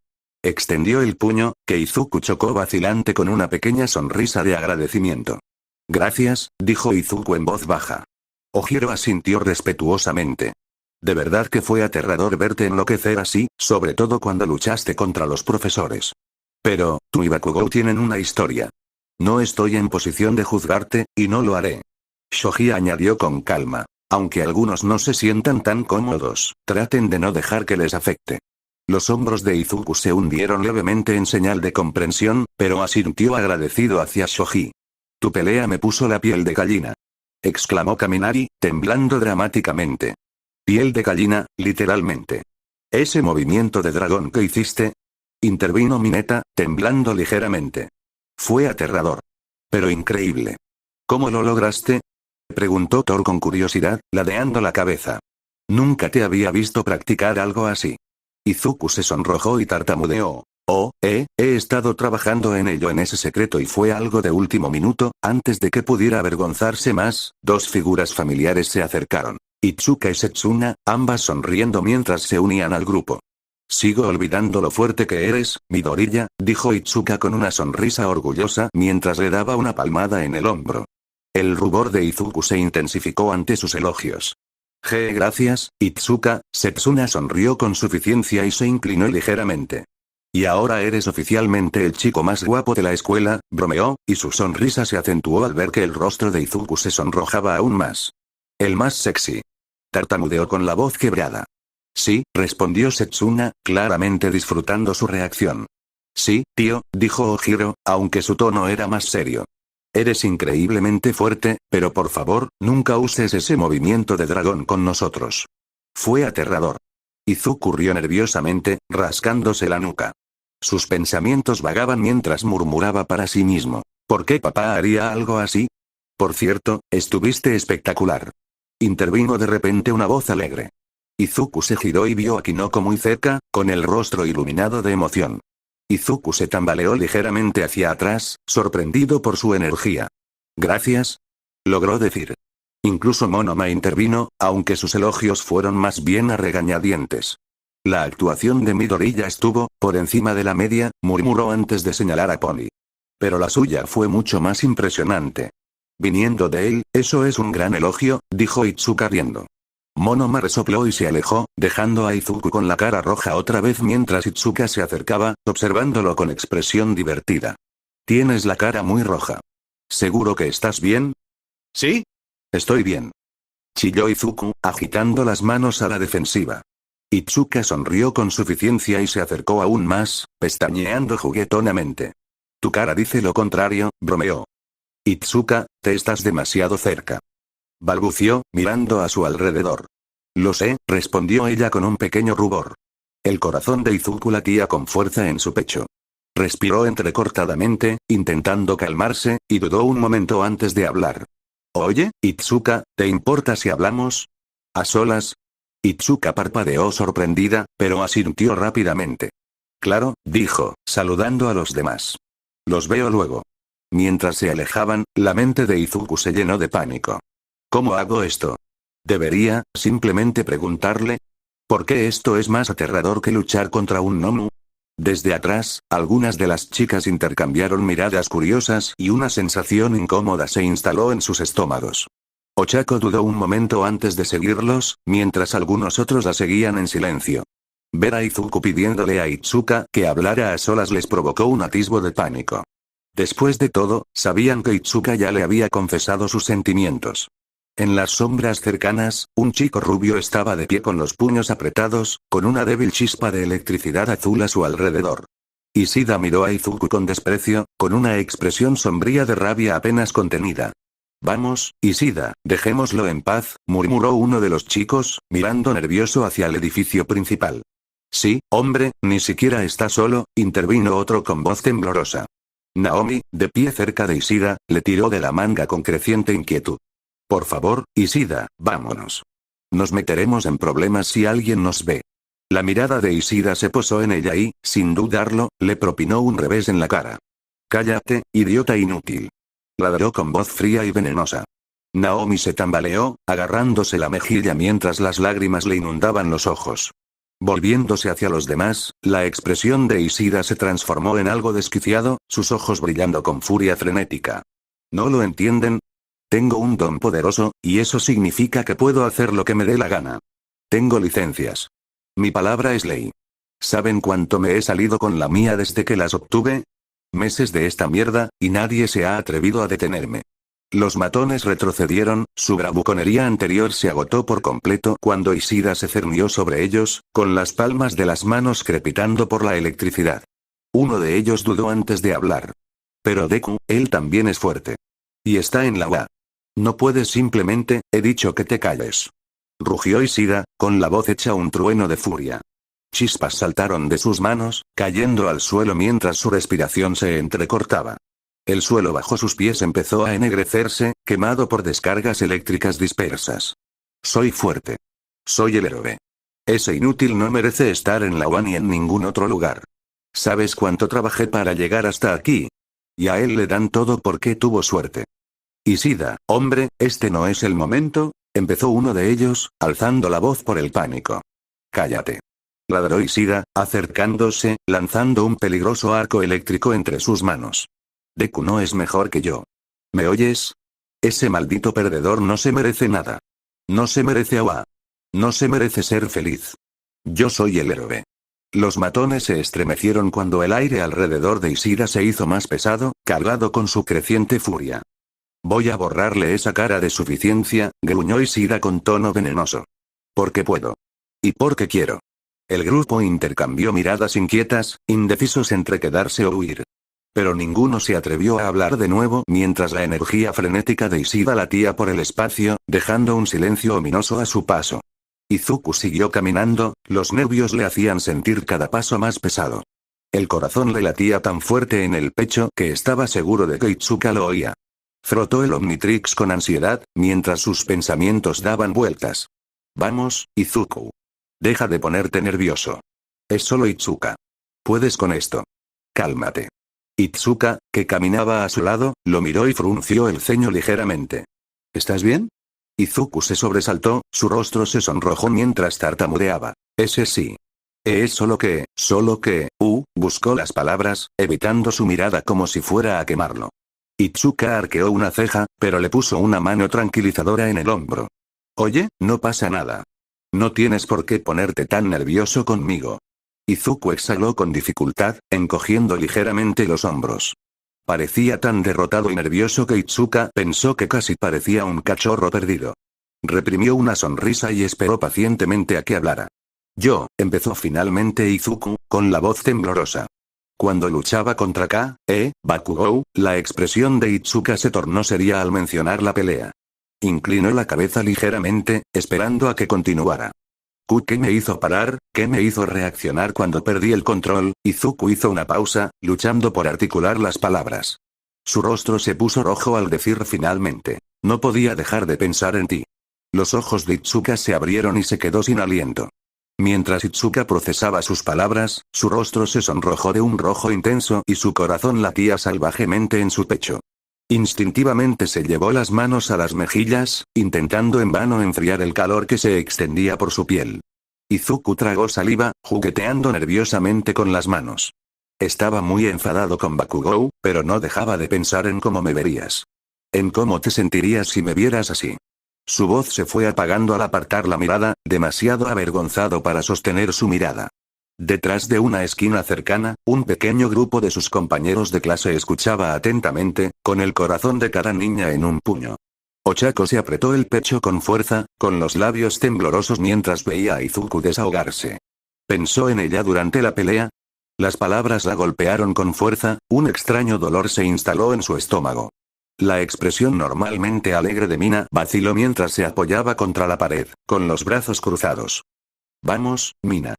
Extendió el puño, que Izuku chocó vacilante con una pequeña sonrisa de agradecimiento. Gracias, dijo Izuku en voz baja. Ojiro asintió respetuosamente. De verdad que fue aterrador verte enloquecer así, sobre todo cuando luchaste contra los profesores. Pero, tú y Bakugou tienen una historia. No estoy en posición de juzgarte, y no lo haré. Shoji añadió con calma. Aunque algunos no se sientan tan cómodos, traten de no dejar que les afecte. Los hombros de Izuku se hundieron levemente en señal de comprensión, pero asintió agradecido hacia Shoji. Tu pelea me puso la piel de gallina. Exclamó Kaminari, temblando dramáticamente. Piel de gallina, literalmente. ¿Ese movimiento de dragón que hiciste? Intervino Mineta, temblando ligeramente. Fue aterrador. Pero increíble. ¿Cómo lo lograste? Preguntó Thor con curiosidad, ladeando la cabeza. Nunca te había visto practicar algo así. Izuku se sonrojó y tartamudeó. He estado trabajando en ello en ese secreto y fue algo de último minuto, antes de que pudiera avergonzarse más, dos figuras familiares se acercaron. Itsuka y Setsuna, ambas sonriendo mientras se unían al grupo. Sigo olvidando lo fuerte que eres, Midoriya, dijo Itsuka con una sonrisa orgullosa mientras le daba una palmada en el hombro. El rubor de Izuku se intensificó ante sus elogios. Gracias, Itsuka. Setsuna sonrió con suficiencia y se inclinó ligeramente. Y ahora eres oficialmente el chico más guapo de la escuela, bromeó, y su sonrisa se acentuó al ver que el rostro de Izuku se sonrojaba aún más. El más sexy. Tartamudeó con la voz quebrada. Sí, respondió Setsuna, claramente disfrutando su reacción. Sí, tío, dijo Ojiro, aunque su tono era más serio. Eres increíblemente fuerte, pero por favor, nunca uses ese movimiento de dragón con nosotros. Fue aterrador. Izuku rió nerviosamente, rascándose la nuca. Sus pensamientos vagaban mientras murmuraba para sí mismo. ¿Por qué papá haría algo así? Por cierto, estuviste espectacular. Intervino de repente una voz alegre. Izuku se giró y vio a Kinoko muy cerca, con el rostro iluminado de emoción. Izuku se tambaleó ligeramente hacia atrás, sorprendido por su energía. Gracias. Logró decir. Incluso Monoma intervino, aunque sus elogios fueron más bien a regañadientes. La actuación de Midori ya estuvo, por encima de la media, murmuró antes de señalar a Pony. Pero la suya fue mucho más impresionante. Viniendo de él, eso es un gran elogio, dijo Itsuka riendo. Monoma resopló y se alejó, dejando a Izuku con la cara roja otra vez mientras Itsuka se acercaba, observándolo con expresión divertida. Tienes la cara muy roja. ¿Seguro que estás bien? Sí. Estoy bien. Chilló Izuku, agitando las manos a la defensiva. Itsuka sonrió con suficiencia y se acercó aún más, pestañeando juguetonamente. Tu cara dice lo contrario, bromeó. Itsuka, te estás demasiado cerca. Balbució, mirando a su alrededor. Lo sé, respondió ella con un pequeño rubor. El corazón de Izuku latía con fuerza en su pecho. Respiró entrecortadamente, intentando calmarse, y dudó un momento antes de hablar. Oye, Itsuka, ¿te importa si hablamos? ¿A solas? Itsuka parpadeó sorprendida, pero asintió rápidamente. Claro, dijo, saludando a los demás. Los veo luego. Mientras se alejaban, la mente de Izuku se llenó de pánico. ¿Cómo hago esto? ¿Debería, simplemente preguntarle? ¿Por qué esto es más aterrador que luchar contra un Nomu? Desde atrás, algunas de las chicas intercambiaron miradas curiosas y una sensación incómoda se instaló en sus estómagos. Ochako dudó un momento antes de seguirlos, mientras algunos otros la seguían en silencio. Ver a Izuku pidiéndole a Itsuka que hablara a solas les provocó un atisbo de pánico. Después de todo, sabían que Itsuka ya le había confesado sus sentimientos. En las sombras cercanas, un chico rubio estaba de pie con los puños apretados, con una débil chispa de electricidad azul a su alrededor. Ishida miró a Izuku con desprecio, con una expresión sombría de rabia apenas contenida. Vamos, Ishida, dejémoslo en paz, murmuró uno de los chicos, mirando nervioso hacia el edificio principal. Sí, hombre, ni siquiera está solo, intervino otro con voz temblorosa. Naomi, de pie cerca de Ishida, le tiró de la manga con creciente inquietud. Por favor, Ishida, vámonos. Nos meteremos en problemas si alguien nos ve. La mirada de Ishida se posó en ella y, sin dudarlo, le propinó un revés en la cara. Cállate, idiota inútil. Ladró con voz fría y venenosa. Naomi se tambaleó, agarrándose la mejilla mientras las lágrimas le inundaban los ojos. Volviéndose hacia los demás, la expresión de Ishida se transformó en algo desquiciado, sus ojos brillando con furia frenética. ¿No lo entienden? Tengo un don poderoso, y eso significa que puedo hacer lo que me dé la gana. Tengo licencias. Mi palabra es ley. ¿Saben cuánto me he salido con la mía desde que las obtuve? Meses de esta mierda, y nadie se ha atrevido a detenerme. Los matones retrocedieron, su bravuconería anterior se agotó por completo cuando Ishida se cernió sobre ellos, con las palmas de las manos crepitando por la electricidad. Uno de ellos dudó antes de hablar. Pero Deku, él también es fuerte. Y está en la UA. No puedes simplemente, he dicho que te calles. Rugió Ishida, con la voz hecha un trueno de furia. Chispas saltaron de sus manos, cayendo al suelo mientras su respiración se entrecortaba. El suelo bajo sus pies empezó a ennegrecerse, quemado por descargas eléctricas dispersas. Soy fuerte. Soy el héroe. Ese inútil no merece estar en la UA ni en ningún otro lugar. ¿Sabes cuánto trabajé para llegar hasta aquí? Y a él le dan todo porque tuvo suerte. Ishida, hombre, este no es el momento, empezó uno de ellos, alzando la voz por el pánico. Cállate. Ladró Ishida, acercándose, lanzando un peligroso arco eléctrico entre sus manos. Deku no es mejor que yo. ¿Me oyes? Ese maldito perdedor no se merece nada. No se merece agua. No se merece ser feliz. Yo soy el héroe. Los matones se estremecieron cuando el aire alrededor de Ishida se hizo más pesado, cargado con su creciente furia. Voy a borrarle esa cara de suficiencia, gruñó Ishida con tono venenoso. Porque puedo. Y porque quiero. El grupo intercambió miradas inquietas, indecisos entre quedarse o huir. Pero ninguno se atrevió a hablar de nuevo mientras la energía frenética de Ishida latía por el espacio, dejando un silencio ominoso a su paso. Izuku siguió caminando, los nervios le hacían sentir cada paso más pesado. El corazón le latía tan fuerte en el pecho que estaba seguro de que Itsuka lo oía. Frotó el Omnitrix con ansiedad, mientras sus pensamientos daban vueltas. Vamos, Izuku. Deja de ponerte nervioso. Es solo Itsuka. Puedes con esto. Cálmate. Itsuka, que caminaba a su lado, lo miró y frunció el ceño ligeramente. ¿Estás bien? Izuku se sobresaltó, su rostro se sonrojó mientras tartamudeaba. Ese sí. Es solo que, buscó las palabras, evitando su mirada como si fuera a quemarlo. Itsuka arqueó una ceja, pero le puso una mano tranquilizadora en el hombro. Oye, no pasa nada. No tienes por qué ponerte tan nervioso conmigo. Izuku exhaló con dificultad, encogiendo ligeramente los hombros. Parecía tan derrotado y nervioso que Itsuka pensó que casi parecía un cachorro perdido. Reprimió una sonrisa y esperó pacientemente a que hablara. Empezó finalmente Izuku, con la voz temblorosa. Cuando luchaba contra Bakugou, la expresión de Itsuka se tornó seria al mencionar la pelea. Inclinó la cabeza ligeramente, esperando a que continuara. ¿Qué me hizo parar? ¿Qué me hizo reaccionar cuando perdí el control? Izuku hizo una pausa, luchando por articular las palabras. Su rostro se puso rojo al decir finalmente. No podía dejar de pensar en ti. Los ojos de Itsuka se abrieron y se quedó sin aliento. Mientras Itsuka procesaba sus palabras, su rostro se sonrojó de un rojo intenso y su corazón latía salvajemente en su pecho. Instintivamente se llevó las manos a las mejillas, intentando en vano enfriar el calor que se extendía por su piel. Izuku tragó saliva, jugueteando nerviosamente con las manos. Estaba muy enfadado con Bakugou, pero no dejaba de pensar en cómo me verías. En cómo te sentirías si me vieras así. Su voz se fue apagando al apartar la mirada, demasiado avergonzado para sostener su mirada. Detrás de una esquina cercana, un pequeño grupo de sus compañeros de clase escuchaba atentamente, con el corazón de cada niña en un puño. Ochako se apretó el pecho con fuerza, con los labios temblorosos mientras veía a Izuku desahogarse. Pensó en ella durante la pelea. Las palabras la golpearon con fuerza, un extraño dolor se instaló en su estómago. La expresión normalmente alegre de Mina vaciló mientras se apoyaba contra la pared, con los brazos cruzados. Vamos, Mina.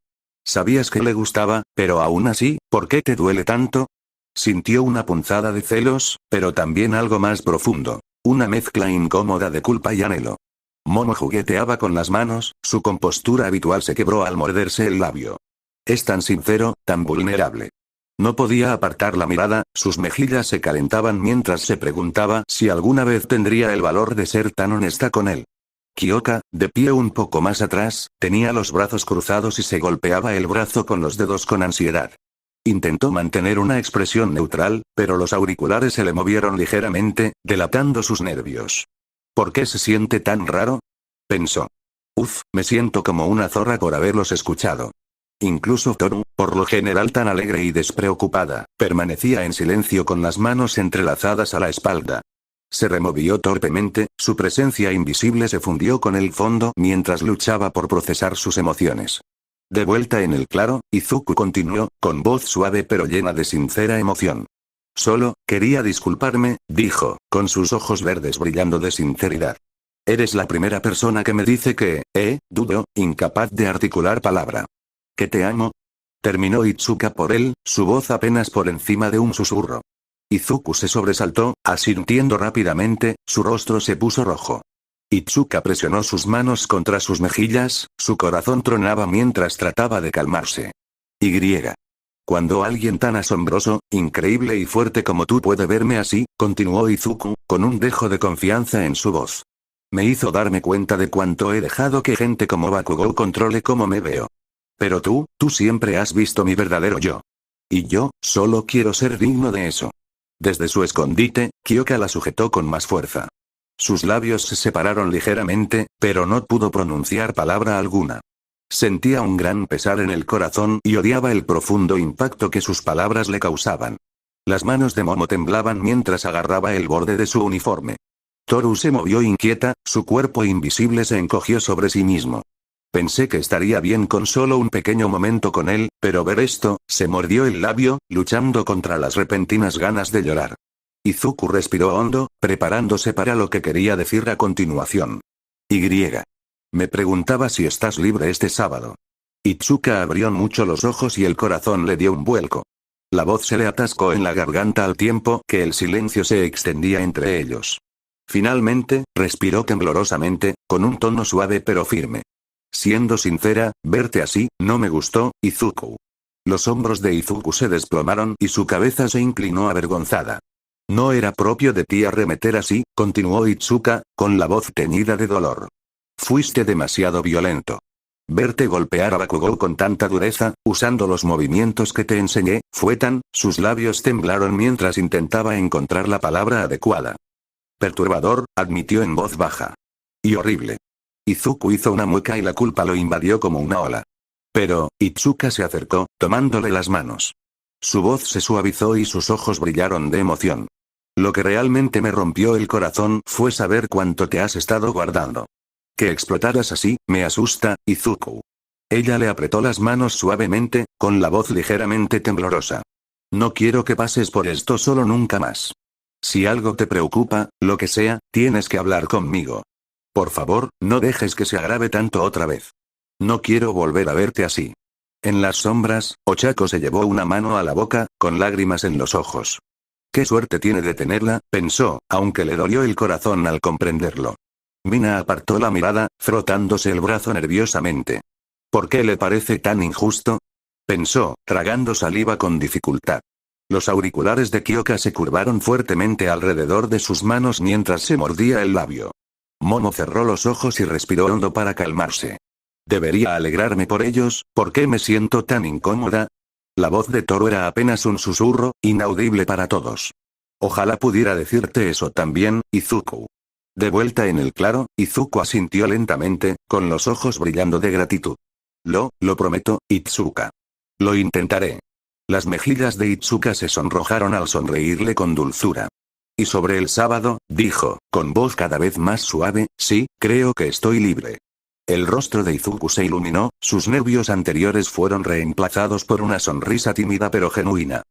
Sabías que le gustaba, pero aún así, ¿por qué te duele tanto? Sintió una punzada de celos, pero también algo más profundo. Una mezcla incómoda de culpa y anhelo. Momo jugueteaba con las manos, su compostura habitual se quebró al morderse el labio. Es tan sincero, tan vulnerable. No podía apartar la mirada, sus mejillas se calentaban mientras se preguntaba si alguna vez tendría el valor de ser tan honesta con él. Kyoka, de pie un poco más atrás, tenía los brazos cruzados y se golpeaba el brazo con los dedos con ansiedad. Intentó mantener una expresión neutral, pero los auriculares se le movieron ligeramente, delatando sus nervios. ¿Por qué se siente tan raro? Pensó. Me siento como una zorra por haberlos escuchado. Incluso Toru, por lo general tan alegre y despreocupada, permanecía en silencio con las manos entrelazadas a la espalda. Se removió torpemente, su presencia invisible se fundió con el fondo mientras luchaba por procesar sus emociones. De vuelta en el claro, Izuku continuó, con voz suave pero llena de sincera emoción. Solo, quería disculparme, dijo, con sus ojos verdes brillando de sinceridad. Eres la primera persona que me dice que, dudo, incapaz de articular palabra. ¿Que te amo? Terminó Itsuka por él, su voz apenas por encima de un susurro. Izuku se sobresaltó, asintiendo rápidamente, su rostro se puso rojo. Itsuka presionó sus manos contra sus mejillas, su corazón tronaba mientras trataba de calmarse. Cuando alguien tan asombroso, increíble y fuerte como tú puede verme así, continuó Izuku, con un dejo de confianza en su voz. Me hizo darme cuenta de cuánto he dejado que gente como Bakugou controle cómo me veo. Pero tú siempre has visto mi verdadero yo. Y yo, solo quiero ser digno de eso. Desde su escondite, Kyoka la sujetó con más fuerza. Sus labios se separaron ligeramente, pero no pudo pronunciar palabra alguna. Sentía un gran pesar en el corazón y odiaba el profundo impacto que sus palabras le causaban. Las manos de Momo temblaban mientras agarraba el borde de su uniforme. Toru se movió inquieta, su cuerpo invisible se encogió sobre sí mismo. Pensé que estaría bien con solo un pequeño momento con él, pero ver esto, se mordió el labio, luchando contra las repentinas ganas de llorar. Izuku respiró hondo, preparándose para lo que quería decir a continuación. Me preguntaba si estás libre este sábado. Itsuka abrió mucho los ojos y el corazón le dio un vuelco. La voz se le atascó en la garganta al tiempo que el silencio se extendía entre ellos. Finalmente, respiró temblorosamente, con un tono suave pero firme. Siendo sincera, verte así, no me gustó, Izuku. Los hombros de Izuku se desplomaron y su cabeza se inclinó avergonzada. No era propio de ti arremeter así, continuó Itsuka, con la voz teñida de dolor. Fuiste demasiado violento. Verte golpear a Bakugou con tanta dureza, usando los movimientos que te enseñé, sus labios temblaron mientras intentaba encontrar la palabra adecuada. Perturbador, admitió en voz baja. Y horrible. Izuku hizo una mueca y la culpa lo invadió como una ola. Pero, Itsuka se acercó, tomándole las manos. Su voz se suavizó y sus ojos brillaron de emoción. Lo que realmente me rompió el corazón fue saber cuánto te has estado guardando. Que explotaras así, me asusta, Izuku. Ella le apretó las manos suavemente, con la voz ligeramente temblorosa. No quiero que pases por esto solo nunca más. Si algo te preocupa, lo que sea, tienes que hablar conmigo. Por favor, no dejes que se agrave tanto otra vez. No quiero volver a verte así. En las sombras, Ochako se llevó una mano a la boca, con lágrimas en los ojos. Qué suerte tiene de tenerla, pensó, aunque le dolió el corazón al comprenderlo. Mina apartó la mirada, frotándose el brazo nerviosamente. ¿Por qué le parece tan injusto? Pensó, tragando saliva con dificultad. Los auriculares de Kyoka se curvaron fuertemente alrededor de sus manos mientras se mordía el labio. Momo cerró los ojos y respiró hondo para calmarse. ¿Debería alegrarme por ellos? ¿Por qué me siento tan incómoda? La voz de Toru era apenas un susurro, inaudible para todos. Ojalá pudiera decirte eso también, Izuku. De vuelta en el claro, Izuku asintió lentamente, con los ojos brillando de gratitud. Lo prometo, Itsuka. Lo intentaré. Las mejillas de Itsuka se sonrojaron al sonreírle con dulzura. Y sobre el sábado, dijo, con voz cada vez más suave, sí, creo que estoy libre. El rostro de Izuku se iluminó, sus nervios anteriores fueron reemplazados por una sonrisa tímida pero genuina.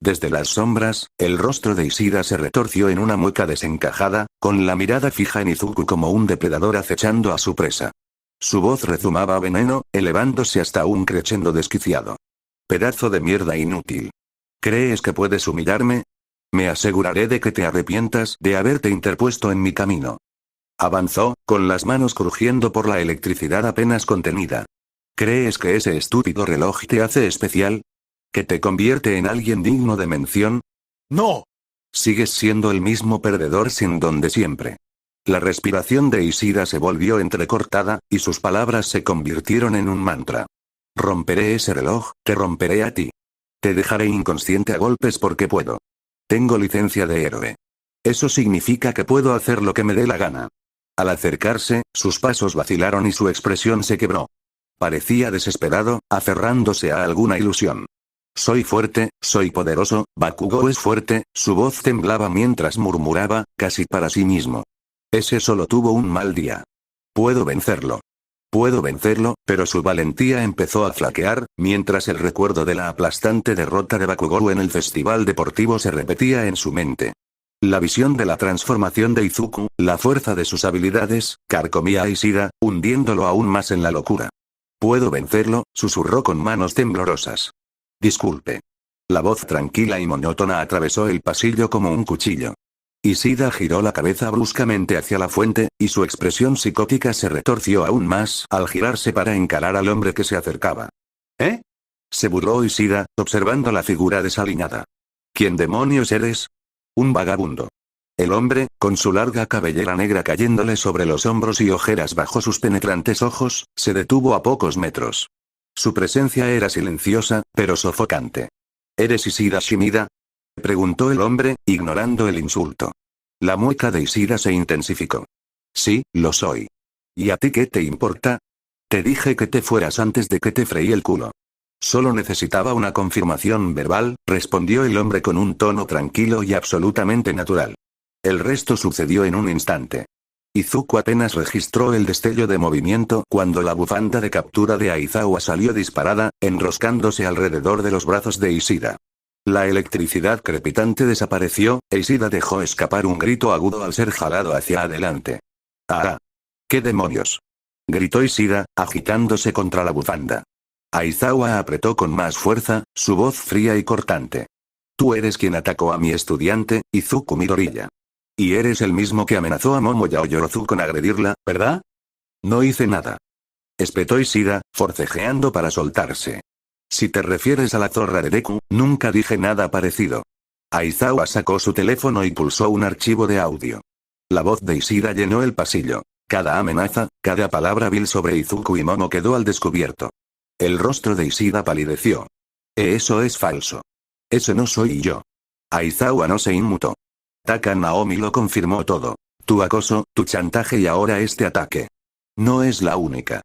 Desde las sombras, el rostro de Ishida se retorció en una mueca desencajada, con la mirada fija en Izuku como un depredador acechando a su presa. Su voz rezumaba veneno, elevándose hasta un crescendo desquiciado. Pedazo de mierda inútil. ¿Crees que puedes humillarme? Me aseguraré de que te arrepientas de haberte interpuesto en mi camino. Avanzó, con las manos crujiendo por la electricidad apenas contenida. ¿Crees que ese estúpido reloj te hace especial? ¿Que te convierte en alguien digno de mención? ¡No! Sigues siendo el mismo perdedor sin don de siempre. La respiración de Ishida se volvió entrecortada, y sus palabras se convirtieron en un mantra. Romperé ese reloj, te romperé a ti. Te dejaré inconsciente a golpes porque puedo. Tengo licencia de héroe. Eso significa que puedo hacer lo que me dé la gana. Al acercarse, sus pasos vacilaron y su expresión se quebró. Parecía desesperado, aferrándose a alguna ilusión. Soy fuerte, soy poderoso, Bakugou es fuerte, su voz temblaba mientras murmuraba, casi para sí mismo. Ese solo tuvo un mal día. Puedo vencerlo. Puedo vencerlo, pero su valentía empezó a flaquear, mientras el recuerdo de la aplastante derrota de Bakugou en el festival deportivo se repetía en su mente. La visión de la transformación de Izuku, la fuerza de sus habilidades, carcomía a Ishida, hundiéndolo aún más en la locura. Puedo vencerlo, susurró con manos temblorosas. Disculpe. La voz tranquila y monótona atravesó el pasillo como un cuchillo. Ishida giró la cabeza bruscamente hacia la fuente, y su expresión psicótica se retorció aún más al girarse para encarar al hombre que se acercaba. ¿Eh? Se burló Ishida, observando la figura desaliñada. ¿Quién demonios eres? Un vagabundo. El hombre, con su larga cabellera negra cayéndole sobre los hombros y ojeras bajo sus penetrantes ojos, se detuvo a pocos metros. Su presencia era silenciosa, pero sofocante. ¿Eres Ishida Shimida? Preguntó el hombre, ignorando el insulto. La mueca de Ishida se intensificó. Sí, lo soy. ¿Y a ti qué te importa? Te dije que te fueras antes de que te freí el culo. Solo necesitaba una confirmación verbal, respondió el hombre con un tono tranquilo y absolutamente natural. El resto sucedió en un instante. Izuku apenas registró el destello de movimiento cuando la bufanda de captura de Aizawa salió disparada, enroscándose alrededor de los brazos de Ishida. La electricidad crepitante desapareció, e Ishida dejó escapar un grito agudo al ser jalado hacia adelante. ¡Ah! ¿Qué demonios!, gritó Ishida, agitándose contra la bufanda. Aizawa apretó con más fuerza, su voz fría y cortante. Tú eres quien atacó a mi estudiante, Izuku Midoriya. Y eres el mismo que amenazó a Momo Yaoyorozu con agredirla, ¿verdad? No hice nada. Espetó Ishida, forcejeando para soltarse. Si te refieres a la zorra de Deku, nunca dije nada parecido. Aizawa sacó su teléfono y pulsó un archivo de audio. La voz de Ishida llenó el pasillo. Cada amenaza, cada palabra vil sobre Izuku y Momo quedó al descubierto. El rostro de Ishida palideció. Eso es falso. Ese no soy yo. Aizawa no se inmutó. Taka Naomi lo confirmó todo. Tu acoso, tu chantaje y ahora este ataque. No es la única.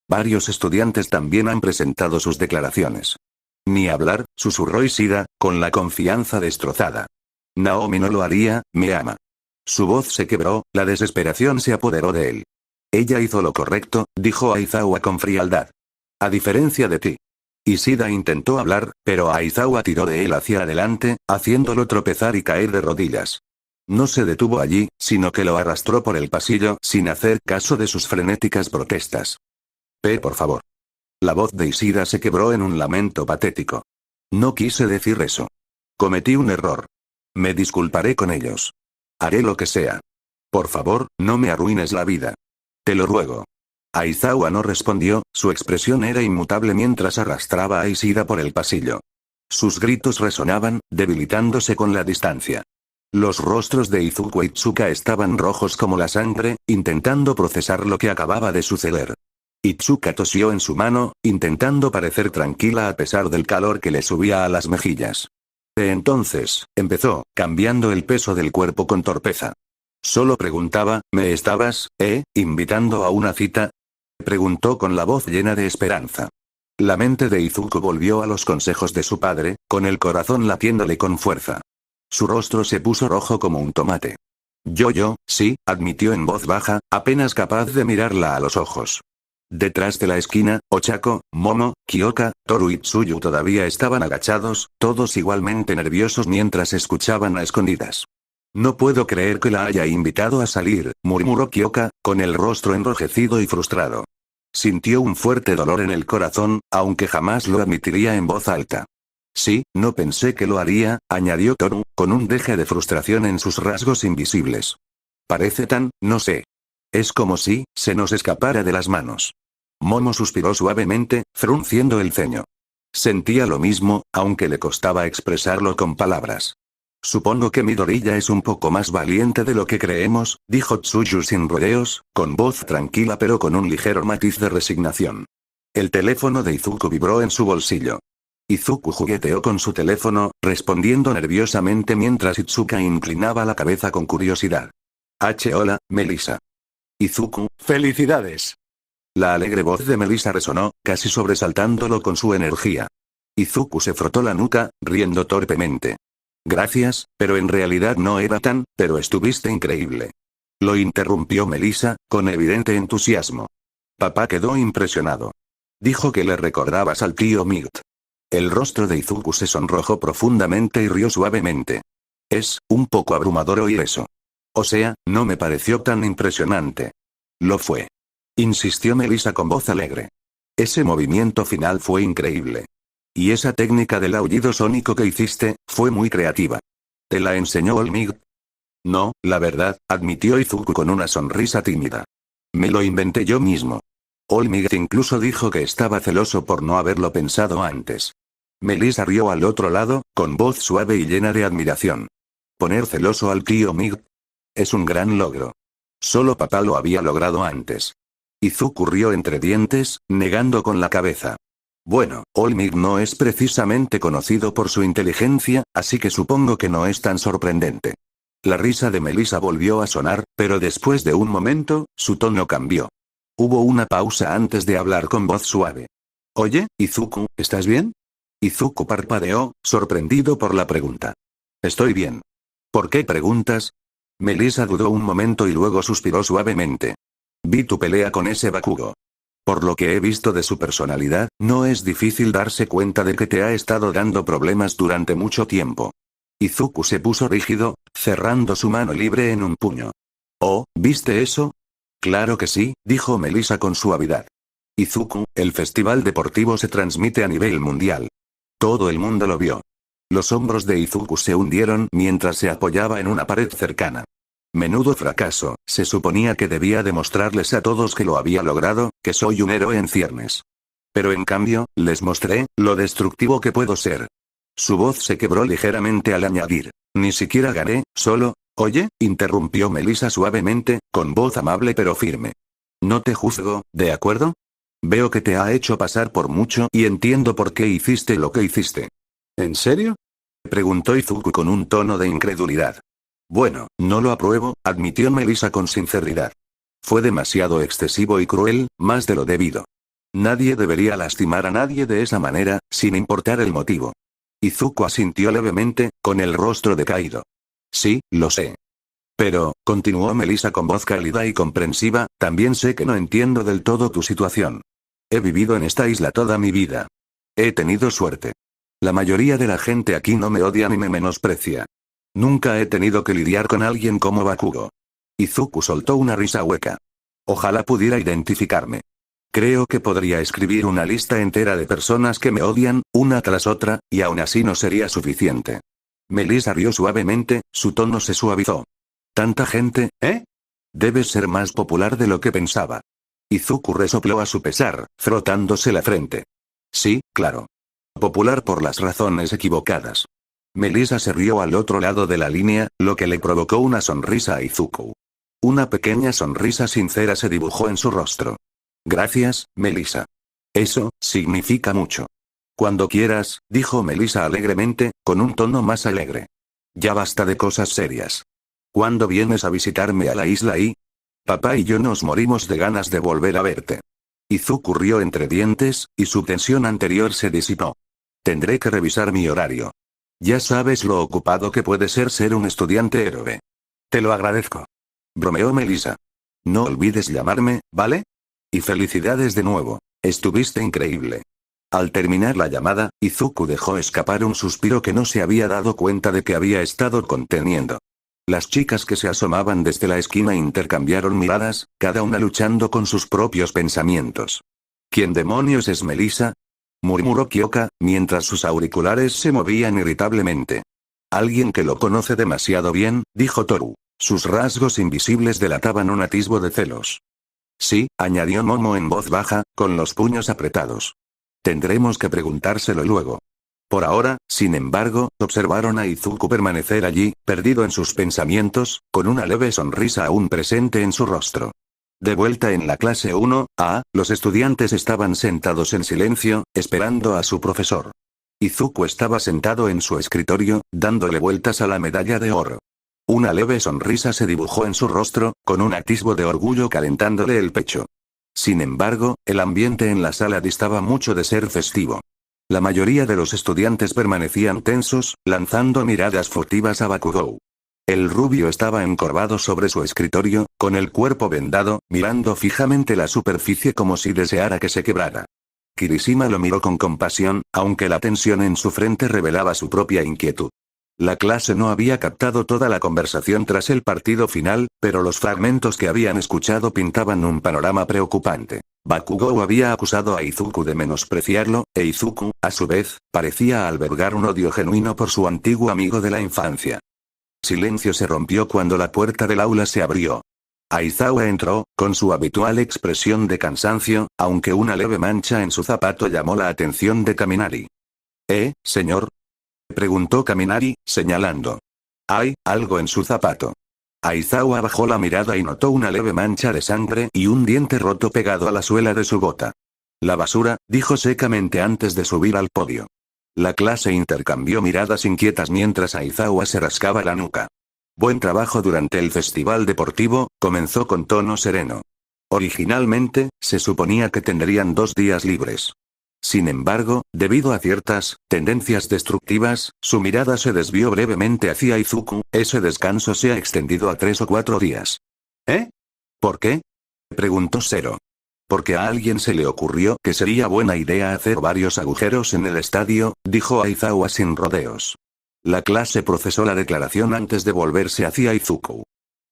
Varios estudiantes también han presentado sus declaraciones. Ni hablar, susurró Ishida, con la confianza destrozada. Naomi no lo haría, me ama. Su voz se quebró, la desesperación se apoderó de él. Ella hizo lo correcto, dijo Aizawa con frialdad. A diferencia de ti. Ishida intentó hablar, pero Aizawa tiró de él hacia adelante, haciéndolo tropezar y caer de rodillas. No se detuvo allí, sino que lo arrastró por el pasillo sin hacer caso de sus frenéticas protestas. Por favor. La voz de Ishida se quebró en un lamento patético. No quise decir eso. Cometí un error. Me disculparé con ellos. Haré lo que sea. Por favor, no me arruines la vida. Te lo ruego. Aizawa no respondió, su expresión era inmutable mientras arrastraba a Ishida por el pasillo. Sus gritos resonaban, debilitándose con la distancia. Los rostros de Izuku y Itsuka estaban rojos como la sangre, intentando procesar lo que acababa de suceder. Itsuka tosió en su mano, intentando parecer tranquila a pesar del calor que le subía a las mejillas. Entonces, empezó, cambiando el peso del cuerpo con torpeza. Solo preguntaba, ¿me estabas, invitando a una cita? Preguntó con la voz llena de esperanza. La mente de Izuku volvió a los consejos de su padre, con el corazón latiéndole con fuerza. Su rostro se puso rojo como un tomate. Sí, admitió en voz baja, apenas capaz de mirarla a los ojos. Detrás de la esquina, Ochako, Momo, Kyoka, Toru y Tsuyu todavía estaban agachados, todos igualmente nerviosos mientras escuchaban a escondidas. No puedo creer que la haya invitado a salir, murmuró Kyoka, con el rostro enrojecido y frustrado. Sintió un fuerte dolor en el corazón, aunque jamás lo admitiría en voz alta. Sí, no pensé que lo haría, añadió Toru, con un deje de frustración en sus rasgos invisibles. Parece no sé. Es como si se nos escapara de las manos. Momo suspiró suavemente, frunciendo el ceño. Sentía lo mismo, aunque le costaba expresarlo con palabras. Supongo que Midoriya es un poco más valiente de lo que creemos, dijo Tsuyu sin rodeos, con voz tranquila pero con un ligero matiz de resignación. El teléfono de Izuku vibró en su bolsillo. Izuku jugueteó con su teléfono, respondiendo nerviosamente mientras Itsuka inclinaba la cabeza con curiosidad. Hola, Melissa. Izuku, ¡felicidades! La alegre voz de Melissa resonó, casi sobresaltándolo con su energía. Izuku se frotó la nuca, riendo torpemente. Gracias, pero en realidad no era pero estuviste increíble. Lo interrumpió Melissa, con evidente entusiasmo. Papá quedó impresionado. Dijo que le recordabas al tío Mirt. El rostro de Izuku se sonrojó profundamente y rió suavemente. Es un poco abrumador oír eso. O sea, no me pareció tan impresionante. Lo fue. Insistió Melissa con voz alegre. Ese movimiento final fue increíble. Y esa técnica del aullido sónico que hiciste, fue muy creativa. ¿Te la enseñó Olmig? No, la verdad, admitió Izuku con una sonrisa tímida. Me lo inventé yo mismo. Olmig incluso dijo que estaba celoso por no haberlo pensado antes. Melissa rió al otro lado, con voz suave y llena de admiración. Poner celoso al tío Mig. Es un gran logro. Solo papá lo había logrado antes. Izuku rió entre dientes, negando con la cabeza. Bueno, Olmig no es precisamente conocido por su inteligencia, así que supongo que no es tan sorprendente. La risa de Melissa volvió a sonar, pero después de un momento, su tono cambió. Hubo una pausa antes de hablar con voz suave. Oye, Izuku, ¿estás bien? Izuku parpadeó, sorprendido por la pregunta. Estoy bien. ¿Por qué preguntas? Melissa dudó un momento y luego suspiró suavemente. Vi tu pelea con ese Bakugo. Por lo que he visto de su personalidad, no es difícil darse cuenta de que te ha estado dando problemas durante mucho tiempo. Izuku se puso rígido, cerrando su mano libre en un puño. Oh, ¿viste eso? Claro que sí, dijo Melissa con suavidad. Izuku, el festival deportivo se transmite a nivel mundial. Todo el mundo lo vio. Los hombros de Izuku se hundieron mientras se apoyaba en una pared cercana. Menudo fracaso, se suponía que debía demostrarles a todos que lo había logrado, que soy un héroe en ciernes. Pero en cambio, les mostré lo destructivo que puedo ser. Su voz se quebró ligeramente al añadir. Ni siquiera gané, solo... Oye, interrumpió Melissa suavemente, con voz amable pero firme. No te juzgo, ¿de acuerdo? Veo que te ha hecho pasar por mucho y entiendo por qué hiciste lo que hiciste. ¿En serio? Preguntó Izuku con un tono de incredulidad. Bueno, no lo apruebo, admitió Melissa con sinceridad. Fue demasiado excesivo y cruel, más de lo debido. Nadie debería lastimar a nadie de esa manera, sin importar el motivo. Izuku asintió levemente, con el rostro decaído. Sí, lo sé. Pero, continuó Melissa con voz cálida y comprensiva, también sé que no entiendo del todo tu situación. He vivido en esta isla toda mi vida. He tenido suerte. La mayoría de la gente aquí no me odia ni me menosprecia. Nunca he tenido que lidiar con alguien como Bakugo. Izuku soltó una risa hueca. Ojalá pudiera identificarme. Creo que podría escribir una lista entera de personas que me odian, una tras otra, y aún así no sería suficiente. Melissa rió suavemente, su tono se suavizó. ¿Tanta gente, eh? Debes ser más popular de lo que pensaba. Izuku resopló a su pesar, frotándose la frente. Sí, claro. Popular por las razones equivocadas. Melissa se rió al otro lado de la línea, lo que le provocó una sonrisa a Izuku. Una pequeña sonrisa sincera se dibujó en su rostro. Gracias, Melissa. Eso significa mucho. Cuando quieras, dijo Melissa alegremente, con un tono más alegre. Ya basta de cosas serias. ¿Cuándo vienes a visitarme a la isla y? Papá y yo nos morimos de ganas de volver a verte. Izuku rió entre dientes, y su tensión anterior se disipó. Tendré que revisar mi horario. Ya sabes lo ocupado que puede ser un estudiante héroe. Te lo agradezco. Bromeó Melissa. No olvides llamarme, ¿vale? Y felicidades de nuevo. Estuviste increíble. Al terminar la llamada, Izuku dejó escapar un suspiro que no se había dado cuenta de que había estado conteniendo. Las chicas que se asomaban desde la esquina intercambiaron miradas, cada una luchando con sus propios pensamientos. ¿Quién demonios es Melissa? Murmuró Kyoka, mientras sus auriculares se movían irritablemente. Alguien que lo conoce demasiado bien, dijo Toru. Sus rasgos invisibles delataban un atisbo de celos. Sí, añadió Momo en voz baja, con los puños apretados. Tendremos que preguntárselo luego. Por ahora, sin embargo, observaron a Izuku permanecer allí, perdido en sus pensamientos, con una leve sonrisa aún presente en su rostro. De vuelta en la clase 1A, los estudiantes estaban sentados en silencio, esperando a su profesor. Izuku estaba sentado en su escritorio, dándole vueltas a la medalla de oro. Una leve sonrisa se dibujó en su rostro, con un atisbo de orgullo calentándole el pecho. Sin embargo, el ambiente en la sala distaba mucho de ser festivo. La mayoría de los estudiantes permanecían tensos, lanzando miradas furtivas a Bakugou. El rubio estaba encorvado sobre su escritorio, con el cuerpo vendado, mirando fijamente la superficie como si deseara que se quebrara. Kirishima lo miró con compasión, aunque la tensión en su frente revelaba su propia inquietud. La clase no había captado toda la conversación tras el partido final, pero los fragmentos que habían escuchado pintaban un panorama preocupante. Bakugou había acusado a Izuku de menospreciarlo, e Izuku, a su vez, parecía albergar un odio genuino por su antiguo amigo de la infancia. Silencio se rompió cuando la puerta del aula se abrió. Aizawa entró, con su habitual expresión de cansancio, aunque una leve mancha en su zapato llamó la atención de Kaminari. Señor? Preguntó Kaminari, señalando. Hay algo en su zapato. Aizawa bajó la mirada y notó una leve mancha de sangre y un diente roto pegado a la suela de su bota. La basura, dijo secamente antes de subir al podio. La clase intercambió miradas inquietas mientras Aizawa se rascaba la nuca. Buen trabajo durante el festival deportivo, comenzó con tono sereno. Originalmente, se suponía que tendrían 2 días libres. Sin embargo, debido a ciertas tendencias destructivas, su mirada se desvió brevemente hacia Izuku. Ese descanso se ha extendido a 3 o 4 días. ¿Eh? ¿Por qué? Preguntó Zero. Porque a alguien se le ocurrió que sería buena idea hacer varios agujeros en el estadio, dijo Aizawa sin rodeos. La clase procesó la declaración antes de volverse hacia Izuku.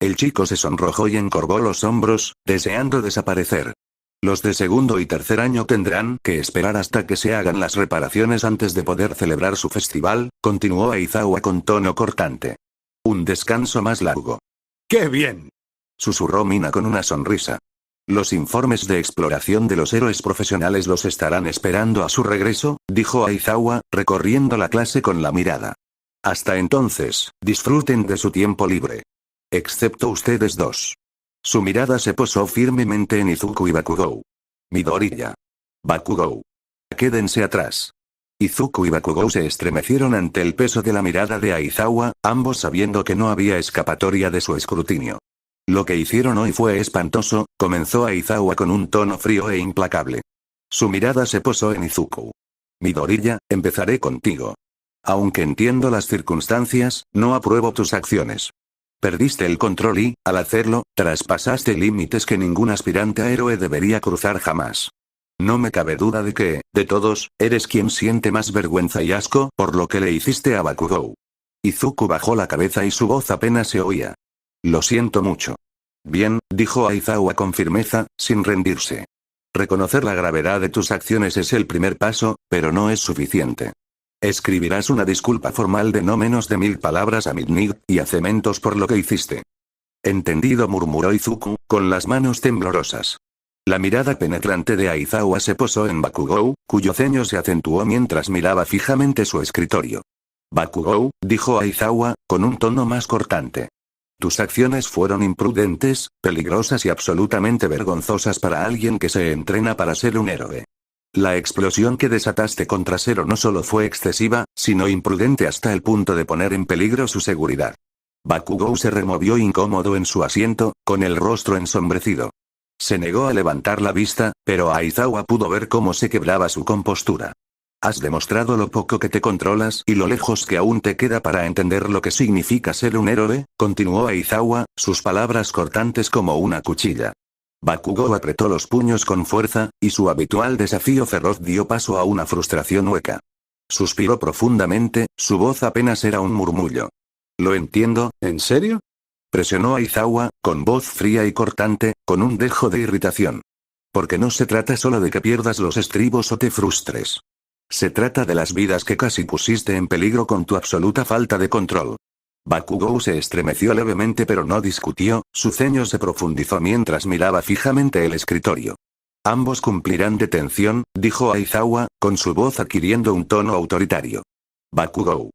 El chico se sonrojó y encorvó los hombros, deseando desaparecer. Los de segundo y tercer año tendrán que esperar hasta que se hagan las reparaciones antes de poder celebrar su festival, continuó Aizawa con tono cortante. Un descanso más largo. ¡Qué bien!, susurró Mina con una sonrisa. Los informes de exploración de los héroes profesionales los estarán esperando a su regreso, dijo Aizawa, recorriendo la clase con la mirada. Hasta entonces, disfruten de su tiempo libre. Excepto ustedes dos. Su mirada se posó firmemente en Izuku y Bakugou. Midoriya. Bakugou. Quédense atrás. Izuku y Bakugou se estremecieron ante el peso de la mirada de Aizawa, ambos sabiendo que no había escapatoria de su escrutinio. Lo que hicieron hoy fue espantoso, comenzó Aizawa con un tono frío e implacable. Su mirada se posó en Izuku. Midoriya, empezaré contigo. Aunque entiendo las circunstancias, no apruebo tus acciones. Perdiste el control y, al hacerlo, traspasaste límites que ningún aspirante a héroe debería cruzar jamás. No me cabe duda de que, de todos, eres quien siente más vergüenza y asco por lo que le hiciste a Bakugou. Izuku bajó la cabeza y su voz apenas se oía. Lo siento mucho. Bien, dijo Aizawa con firmeza, sin rendirse. Reconocer la gravedad de tus acciones es el primer paso, pero no es suficiente. Escribirás una disculpa formal de no menos de 1000 palabras a Midnight y a Cementos por lo que hiciste. Entendido, murmuró Izuku, con las manos temblorosas. La mirada penetrante de Aizawa se posó en Bakugou, cuyo ceño se acentuó mientras miraba fijamente su escritorio. Bakugou, dijo Aizawa, con un tono más cortante. Tus acciones fueron imprudentes, peligrosas y absolutamente vergonzosas para alguien que se entrena para ser un héroe. La explosión que desataste contra Zero no solo fue excesiva, sino imprudente hasta el punto de poner en peligro su seguridad. Bakugou se removió incómodo en su asiento, con el rostro ensombrecido. Se negó a levantar la vista, pero Aizawa pudo ver cómo se quebraba su compostura. Has demostrado lo poco que te controlas y lo lejos que aún te queda para entender lo que significa ser un héroe, continuó Aizawa, sus palabras cortantes como una cuchilla. Bakugou apretó los puños con fuerza, y su habitual desafío feroz dio paso a una frustración hueca. Suspiró profundamente, su voz apenas era un murmullo. Lo entiendo, ¿en serio? Presionó Aizawa, con voz fría y cortante, con un dejo de irritación. Porque no se trata solo de que pierdas los estribos o te frustres. Se trata de las vidas que casi pusiste en peligro con tu absoluta falta de control. Bakugou se estremeció levemente pero no discutió, su ceño se profundizó mientras miraba fijamente el escritorio. Ambos cumplirán detención, dijo Aizawa, con su voz adquiriendo un tono autoritario. Bakugou.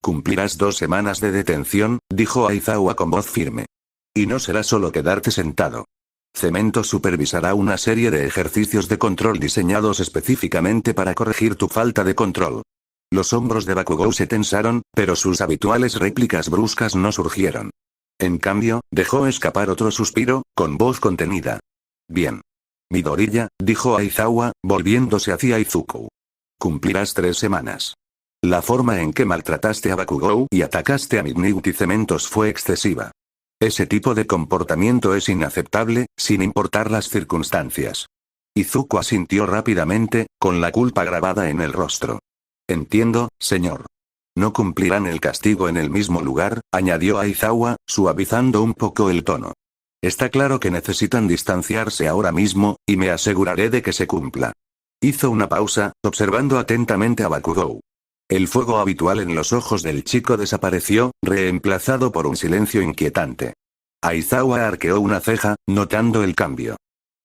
Cumplirás 2 semanas de detención, dijo Aizawa con voz firme. Y no será solo quedarte sentado. Cemento supervisará una serie de ejercicios de control diseñados específicamente para corregir tu falta de control. Los hombros de Bakugou se tensaron, pero sus habituales réplicas bruscas no surgieron. En cambio, dejó escapar otro suspiro, con voz contenida. Bien. Midoriya, dijo Aizawa, volviéndose hacia Izuku. Cumplirás 3 semanas. La forma en que maltrataste a Bakugou y atacaste a Midnight y Cementos fue excesiva. Ese tipo de comportamiento es inaceptable, sin importar las circunstancias. Izuku asintió rápidamente, con la culpa grabada en el rostro. Entiendo, señor. No cumplirán el castigo en el mismo lugar, añadió Aizawa, suavizando un poco el tono. Está claro que necesitan distanciarse ahora mismo, y me aseguraré de que se cumpla. Hizo una pausa, observando atentamente a Bakugou. El fuego habitual en los ojos del chico desapareció, reemplazado por un silencio inquietante. Aizawa arqueó una ceja, notando el cambio.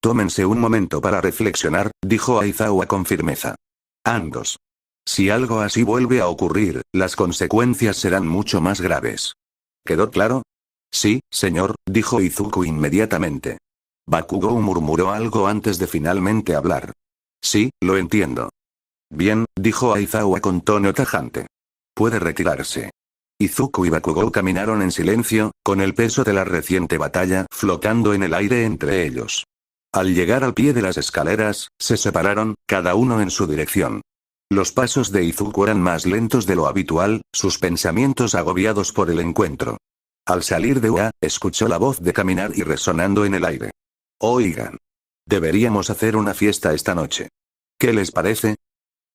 Tómense un momento para reflexionar, dijo Aizawa con firmeza. Ambos. Si algo así vuelve a ocurrir, las consecuencias serán mucho más graves. ¿Quedó claro? Sí, señor, dijo Izuku inmediatamente. Bakugou murmuró algo antes de finalmente hablar. Sí, lo entiendo. Bien, dijo Aizawa con tono tajante. Puede retirarse. Izuku y Bakugou caminaron en silencio, con el peso de la reciente batalla flotando en el aire entre ellos. Al llegar al pie de las escaleras, se separaron, cada uno en su dirección. Los pasos de Izuku eran más lentos de lo habitual, sus pensamientos agobiados por el encuentro. Al salir de UA, escuchó la voz de caminar y resonando en el aire. Oigan. Deberíamos hacer una fiesta esta noche. ¿Qué les parece?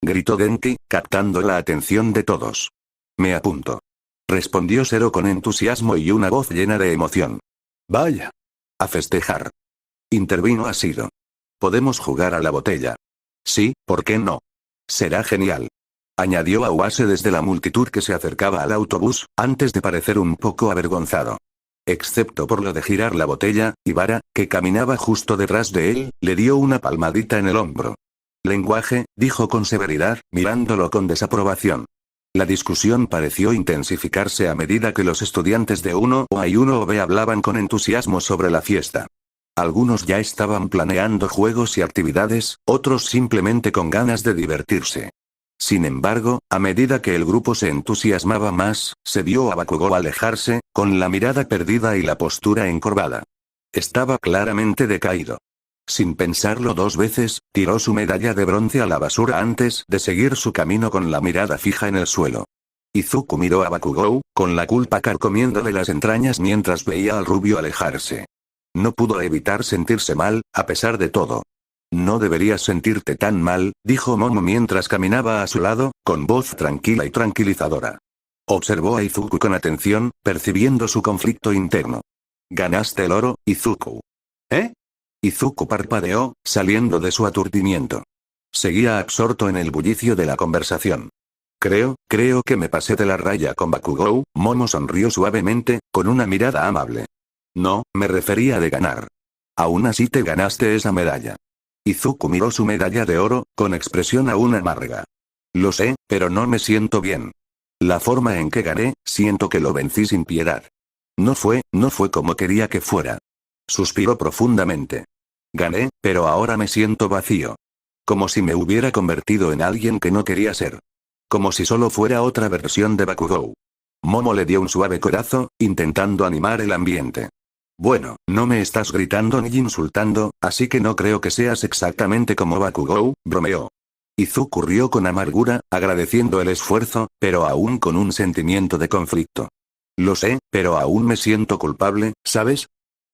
Gritó Genki, captando la atención de todos. Me apunto. Respondió Zero con entusiasmo y una voz llena de emoción. Vaya. A festejar. Intervino Ashido. Podemos jugar a la botella. Sí, ¿por qué no? Será genial. Añadió Awase desde la multitud que se acercaba al autobús, antes de parecer un poco avergonzado. Excepto por lo de girar la botella, Ibara, que caminaba justo detrás de él, le dio una palmadita en el hombro. Lenguaje, dijo con severidad, mirándolo con desaprobación. La discusión pareció intensificarse a medida que los estudiantes de 1A y 1B hablaban con entusiasmo sobre la fiesta. Algunos ya estaban planeando juegos y actividades, otros simplemente con ganas de divertirse. Sin embargo, a medida que el grupo se entusiasmaba más, se vio a Bakugou alejarse, con la mirada perdida y la postura encorvada. Estaba claramente decaído. Sin pensarlo dos veces, tiró su medalla de bronce a la basura antes de seguir su camino con la mirada fija en el suelo. Izuku miró a Bakugou, con la culpa carcomiéndole las entrañas mientras veía al rubio alejarse. No pudo evitar sentirse mal, a pesar de todo. No deberías sentirte tan mal, dijo Momo mientras caminaba a su lado, con voz tranquila y tranquilizadora. Observó a Izuku con atención, percibiendo su conflicto interno. Ganaste el oro, Izuku. ¿Eh? Izuku parpadeó, saliendo de su aturdimiento. Seguía absorto en el bullicio de la conversación. Creo que me pasé de la raya con Bakugou. Momo sonrió suavemente, con una mirada amable. No, me refería de ganar. Aún así te ganaste esa medalla. Izuku miró su medalla de oro, con expresión aún amarga. Lo sé, pero no me siento bien. La forma en que gané, siento que lo vencí sin piedad. No fue como quería que fuera. Suspiró profundamente. Gané, pero ahora me siento vacío. Como si me hubiera convertido en alguien que no quería ser. Como si solo fuera otra versión de Bakugou. Momo le dio un suave codazo, intentando animar el ambiente. Bueno, no me estás gritando ni insultando, así que no creo que seas exactamente como Bakugou, bromeó. Izuku rió con amargura, agradeciendo el esfuerzo, pero aún con un sentimiento de conflicto. Lo sé, pero aún me siento culpable, ¿sabes?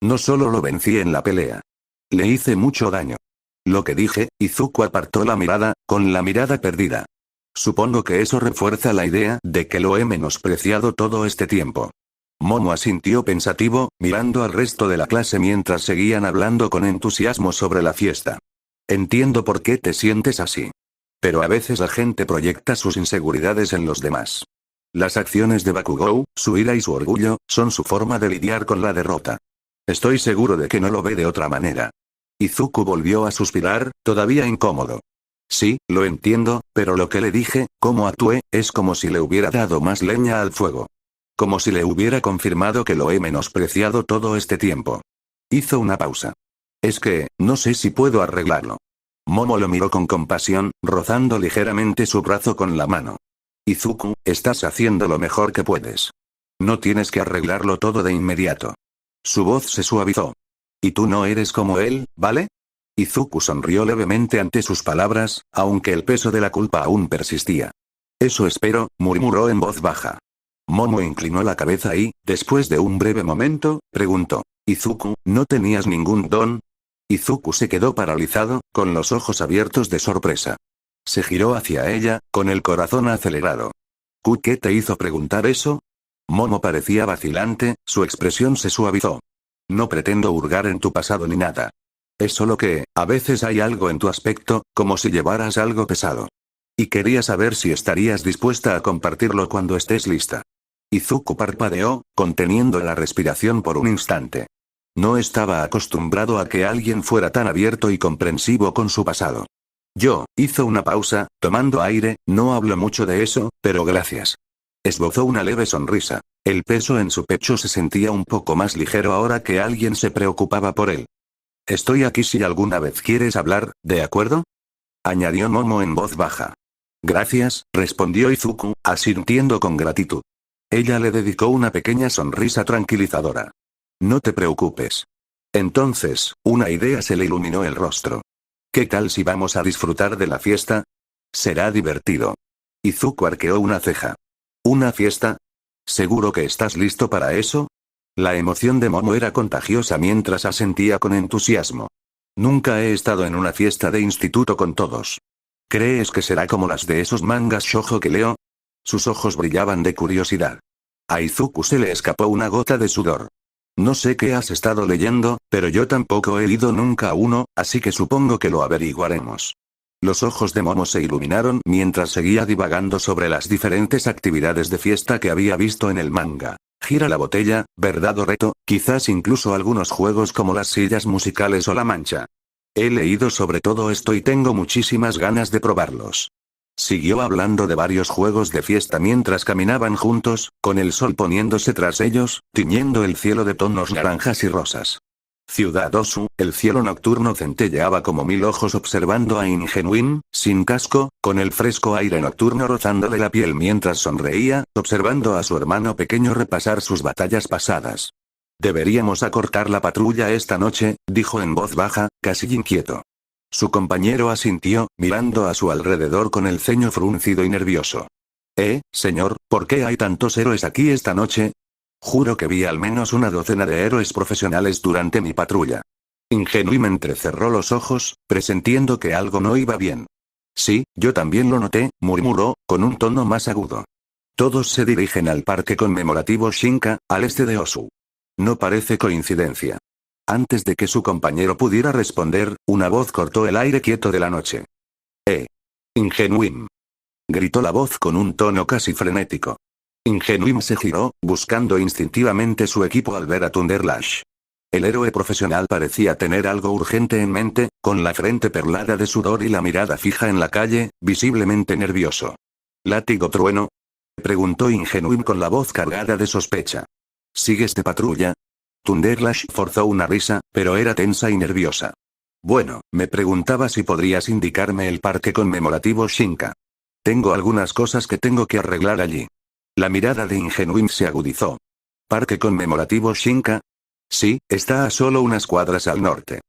No solo lo vencí en la pelea. Le hice mucho daño. Lo que dije, Izuku apartó la mirada, con la mirada perdida. Supongo que eso refuerza la idea de que lo he menospreciado todo este tiempo. Momo asintió pensativo, mirando al resto de la clase mientras seguían hablando con entusiasmo sobre la fiesta. Entiendo por qué te sientes así. Pero a veces la gente proyecta sus inseguridades en los demás. Las acciones de Bakugou, su ira y su orgullo, son su forma de lidiar con la derrota. Estoy seguro de que no lo ve de otra manera. Izuku volvió a suspirar, todavía incómodo. Sí, lo entiendo, pero lo que le dije, cómo actué, es como si le hubiera dado más leña al fuego. Como si le hubiera confirmado que lo he menospreciado todo este tiempo. Hizo una pausa. Es que, no sé si puedo arreglarlo. Momo lo miró con compasión, rozando ligeramente su brazo con la mano. Izuku, estás haciendo lo mejor que puedes. No tienes que arreglarlo todo de inmediato. Su voz se suavizó. Y tú no eres como él, ¿vale? Izuku sonrió levemente ante sus palabras, aunque el peso de la culpa aún persistía. Eso espero, murmuró en voz baja. Momo inclinó la cabeza y, después de un breve momento, preguntó. Izuku, ¿no tenías ningún don? Izuku se quedó paralizado, con los ojos abiertos de sorpresa. Se giró hacia ella, con el corazón acelerado. ¿Qué te hizo preguntar eso? Momo parecía vacilante, su expresión se suavizó. No pretendo hurgar en tu pasado ni nada. Es solo que, a veces hay algo en tu aspecto, como si llevaras algo pesado. Y quería saber si estarías dispuesta a compartirlo cuando estés lista. Izuku parpadeó, conteniendo la respiración por un instante. No estaba acostumbrado a que alguien fuera tan abierto y comprensivo con su pasado. Hizo una pausa, tomando aire, no hablo mucho de eso, pero gracias. Esbozó una leve sonrisa. El peso en su pecho se sentía un poco más ligero ahora que alguien se preocupaba por él. Estoy aquí si alguna vez quieres hablar, ¿de acuerdo? Añadió Momo en voz baja. Gracias, respondió Izuku, asintiendo con gratitud. Ella le dedicó una pequeña sonrisa tranquilizadora. No te preocupes. Entonces, una idea se le iluminó el rostro. ¿Qué tal si vamos a disfrutar de la fiesta? Será divertido. Izuku arqueó una ceja. ¿Una fiesta? ¿Seguro que estás listo para eso? La emoción de Momo era contagiosa mientras asentía con entusiasmo. Nunca he estado en una fiesta de instituto con todos. ¿Crees que será como las de esos mangas shoujo que leo? Sus ojos brillaban de curiosidad. A Izuku se le escapó una gota de sudor. No sé qué has estado leyendo, pero yo tampoco he ido nunca a uno, así que supongo que lo averiguaremos. Los ojos de Momo se iluminaron mientras seguía divagando sobre las diferentes actividades de fiesta que había visto en el manga. Gira la botella, verdad o reto, quizás incluso algunos juegos como las sillas musicales o la mancha. He leído sobre todo esto y tengo muchísimas ganas de probarlos. Siguió hablando de varios juegos de fiesta mientras caminaban juntos, con el sol poniéndose tras ellos, tiñendo el cielo de tonos naranjas y rosas. Ciudad Osu, el cielo nocturno centelleaba como mil ojos observando a Ingenuine, sin casco, con el fresco aire nocturno rozándole la piel mientras sonreía, observando a su hermano pequeño repasar sus batallas pasadas. Deberíamos acortar la patrulla esta noche, dijo en voz baja, casi inquieto. Su compañero asintió, mirando a su alrededor con el ceño fruncido y nervioso. Señor, ¿por qué hay tantos héroes aquí esta noche? Juro que vi al menos una docena de héroes profesionales durante mi patrulla. Ingenuime entrecerró los ojos, presentiendo que algo no iba bien. Sí, yo también lo noté, murmuró, con un tono más agudo. Todos se dirigen al parque conmemorativo Shinka, al este de Osu. No parece coincidencia. Antes de que su compañero pudiera responder, una voz cortó el aire quieto de la noche. Ingenuime. Gritó la voz con un tono casi frenético. Ingenuime se giró, buscando instintivamente su equipo al ver a Thunderlash. El héroe profesional parecía tener algo urgente en mente, con la frente perlada de sudor y la mirada fija en la calle, visiblemente nervioso. ¿Látigo trueno? Preguntó Ingenuime con la voz cargada de sospecha. ¿Sigues de patrulla? Thunderlash forzó una risa, pero era tensa y nerviosa. Bueno, me preguntaba si podrías indicarme el parque conmemorativo Shinka. Tengo algunas cosas que tengo que arreglar allí. La mirada de Ingenuime se agudizó. ¿Parque conmemorativo Shinka? Sí, está a solo unas cuadras al norte.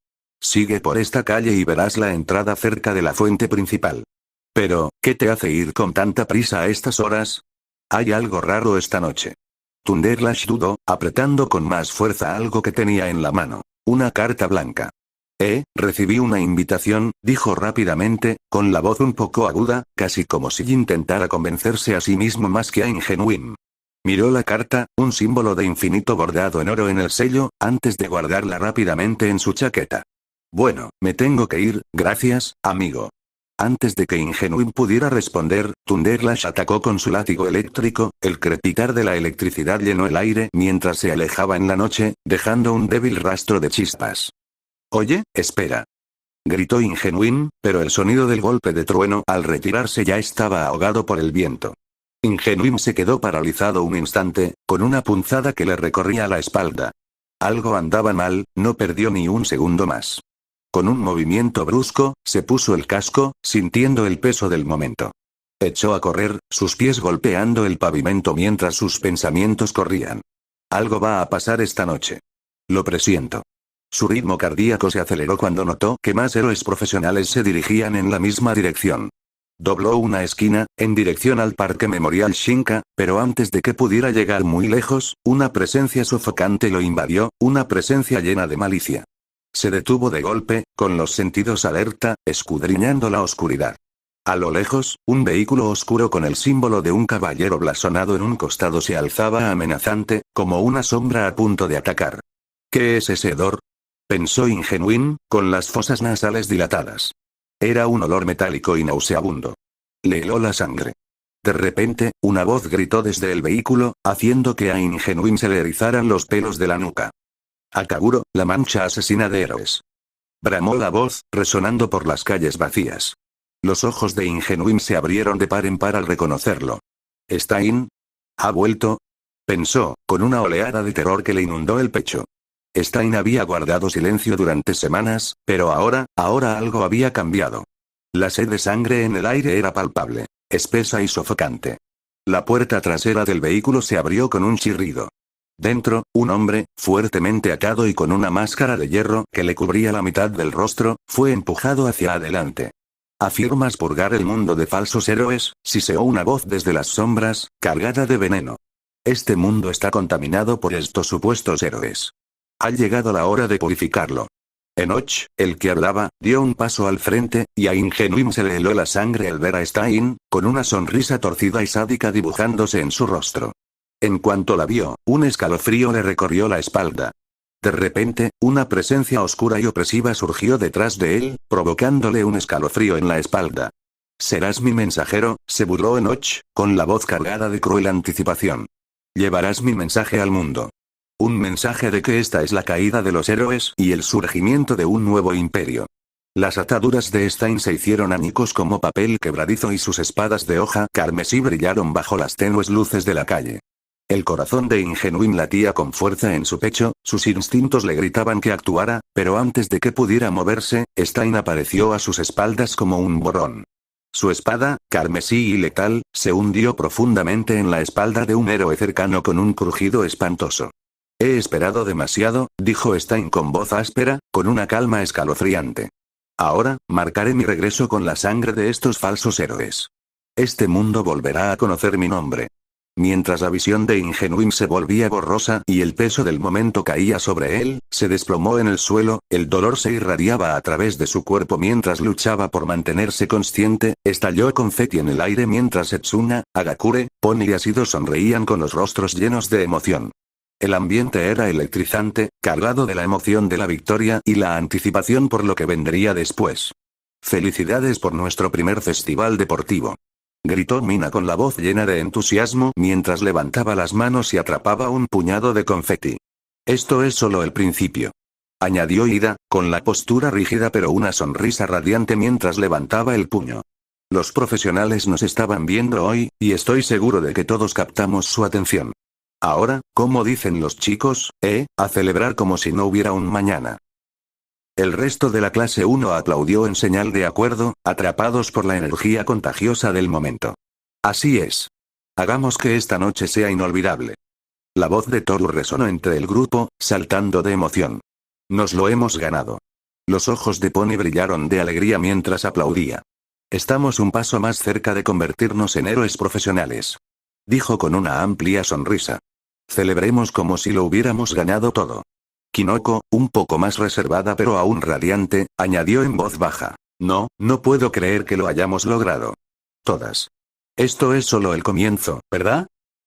Sigue por esta calle y verás la entrada cerca de la fuente principal. Pero, ¿qué te hace ir con tanta prisa a estas horas? Hay algo raro esta noche. Thunderlash dudó, apretando con más fuerza algo que tenía en la mano. Una carta blanca. Recibí una invitación, dijo rápidamente, con la voz un poco aguda, casi como si intentara convencerse a sí mismo más que a Ingenuime. Miró la carta, un símbolo de infinito bordado en oro en el sello, antes de guardarla rápidamente en su chaqueta. Bueno, me tengo que ir, gracias, amigo. Antes de que Ingenuime pudiera responder, Thunderlash atacó con su látigo eléctrico, el crepitar de la electricidad llenó el aire mientras se alejaba en la noche, dejando un débil rastro de chispas. Oye, espera. Gritó Ingenuime, pero el sonido del golpe de trueno al retirarse ya estaba ahogado por el viento. Ingenuime se quedó paralizado un instante, con una punzada que le recorría la espalda. Algo andaba mal, no perdió ni un segundo más. Con un movimiento brusco, se puso el casco, sintiendo el peso del momento. Echó a correr, sus pies golpeando el pavimento mientras sus pensamientos corrían. Algo va a pasar esta noche. Lo presiento. Su ritmo cardíaco se aceleró cuando notó que más héroes profesionales se dirigían en la misma dirección. Dobló una esquina, en dirección al Parque Memorial Shinka, pero antes de que pudiera llegar muy lejos, una presencia sofocante lo invadió, una presencia llena de malicia. Se detuvo de golpe, con los sentidos alerta, escudriñando la oscuridad. A lo lejos, un vehículo oscuro con el símbolo de un caballero blasonado en un costado se alzaba amenazante, como una sombra a punto de atacar. ¿Qué es ese hedor? Pensó Ingenuine, con las fosas nasales dilatadas. Era un olor metálico y nauseabundo. Le heló la sangre. De repente, una voz gritó desde el vehículo, haciendo que a Ingenuine se le erizaran los pelos de la nuca. Akaguro, la mancha asesina de héroes. Bramó la voz, resonando por las calles vacías. Los ojos de Ingenuine se abrieron de par en par al reconocerlo. ¿Stein? ¿Ha vuelto? Pensó, con una oleada de terror que le inundó el pecho. Stein había guardado silencio durante semanas, pero ahora algo había cambiado. La sed de sangre en el aire era palpable, espesa y sofocante. La puerta trasera del vehículo se abrió con un chirrido. Dentro, un hombre, fuertemente atado y con una máscara de hierro que le cubría la mitad del rostro, fue empujado hacia adelante. ¿Afirmas purgar el mundo de falsos héroes?, siseó una voz desde las sombras, cargada de veneno. Este mundo está contaminado por estos supuestos héroes. Ha llegado la hora de purificarlo. Enoch, el que hablaba, dio un paso al frente, y a Ingenuim se le heló la sangre al ver a Stein, con una sonrisa torcida y sádica dibujándose en su rostro. En cuanto la vio, un escalofrío le recorrió la espalda. De repente, una presencia oscura y opresiva surgió detrás de él, provocándole un escalofrío en la espalda. «¿Serás mi mensajero?», se burló Enoch, con la voz cargada de cruel anticipación. «Llevarás mi mensaje al mundo. Un mensaje de que esta es la caída de los héroes y el surgimiento de un nuevo imperio». Las ataduras de Stein se hicieron añicos como papel quebradizo y sus espadas de hoja carmesí brillaron bajo las tenues luces de la calle. El corazón de Ingenuim latía con fuerza en su pecho, sus instintos le gritaban que actuara, pero antes de que pudiera moverse, Stein apareció a sus espaldas como un borrón. Su espada, carmesí y letal, se hundió profundamente en la espalda de un héroe cercano con un crujido espantoso. «He esperado demasiado», dijo Stein con voz áspera, con una calma escalofriante. «Ahora, marcaré mi regreso con la sangre de estos falsos héroes. Este mundo volverá a conocer mi nombre». Mientras la visión de Ingenuim se volvía borrosa y el peso del momento caía sobre él, se desplomó en el suelo, el dolor se irradiaba a través de su cuerpo mientras luchaba por mantenerse consciente, estalló confeti en el aire mientras Setsuna, Hagakure, Pony y Asido sonreían con los rostros llenos de emoción. El ambiente era electrizante, cargado de la emoción de la victoria y la anticipación por lo que vendría después. «Felicidades por nuestro primer festival deportivo», gritó Mina con la voz llena de entusiasmo mientras levantaba las manos y atrapaba un puñado de confeti. «Esto es solo el principio», añadió Ida, con la postura rígida pero una sonrisa radiante mientras levantaba el puño. «Los profesionales nos estaban viendo hoy, y estoy seguro de que todos captamos su atención. Ahora, como dicen los chicos, a celebrar como si no hubiera un mañana». El resto de la clase 1 aplaudió en señal de acuerdo, atrapados por la energía contagiosa del momento. «Así es. Hagamos que esta noche sea inolvidable». La voz de Toru resonó entre el grupo, saltando de emoción. «Nos lo hemos ganado». Los ojos de Pony brillaron de alegría mientras aplaudía. «Estamos un paso más cerca de convertirnos en héroes profesionales», dijo con una amplia sonrisa. «Celebremos como si lo hubiéramos ganado todo». Kinoko, un poco más reservada pero aún radiante, añadió en voz baja. «No puedo creer que lo hayamos logrado. Todas. Esto es solo el comienzo, ¿verdad?».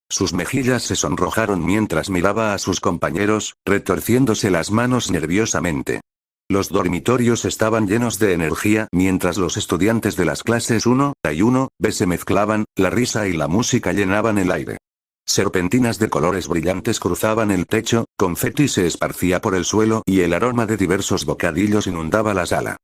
Sus mejillas se sonrojaron mientras miraba a sus compañeros, retorciéndose las manos nerviosamente. Los dormitorios estaban llenos de energía mientras los estudiantes de las clases 1 y 1B se mezclaban, la risa y la música llenaban el aire. Serpentinas de colores brillantes cruzaban el techo, confeti se esparcía por el suelo y el aroma de diversos bocadillos inundaba la sala.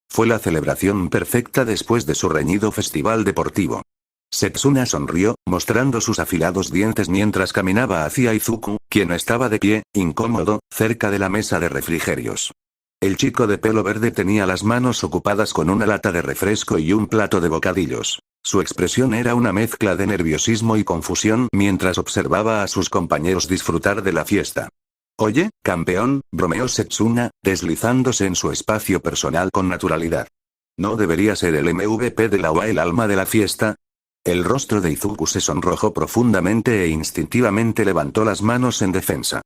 Fue la celebración perfecta después de su reñido festival deportivo. Setsuna sonrió, mostrando sus afilados dientes mientras caminaba hacia Izuku, quien estaba de pie, incómodo, cerca de la mesa de refrigerios. El chico de pelo verde tenía las manos ocupadas con una lata de refresco y un plato de bocadillos. Su expresión era una mezcla de nerviosismo y confusión mientras observaba a sus compañeros disfrutar de la fiesta. «Oye, campeón», bromeó Setsuna, deslizándose en su espacio personal con naturalidad. «¿No debería ser el MVP de la UA el alma de la fiesta?». El rostro de Izuku se sonrojó profundamente e instintivamente levantó las manos en defensa.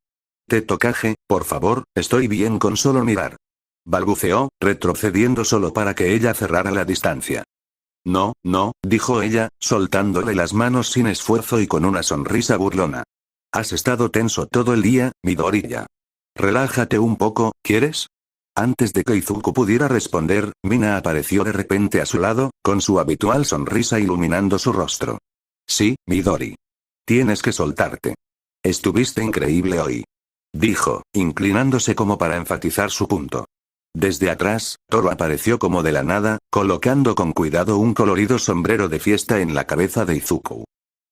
«Te Tokage, por favor, estoy bien con solo mirar», balbuceó, retrocediendo solo para que ella cerrara la distancia. «No, dijo ella, soltándole las manos sin esfuerzo y con una sonrisa burlona. «Has estado tenso todo el día, Midoriya. Relájate un poco, ¿quieres?». Antes de que Izuku pudiera responder, Mina apareció de repente a su lado, con su habitual sonrisa iluminando su rostro. «Sí, Midori. Tienes que soltarte. Estuviste increíble hoy», dijo, inclinándose como para enfatizar su punto. Desde atrás, Toru apareció como de la nada, colocando con cuidado un colorido sombrero de fiesta en la cabeza de Izuku.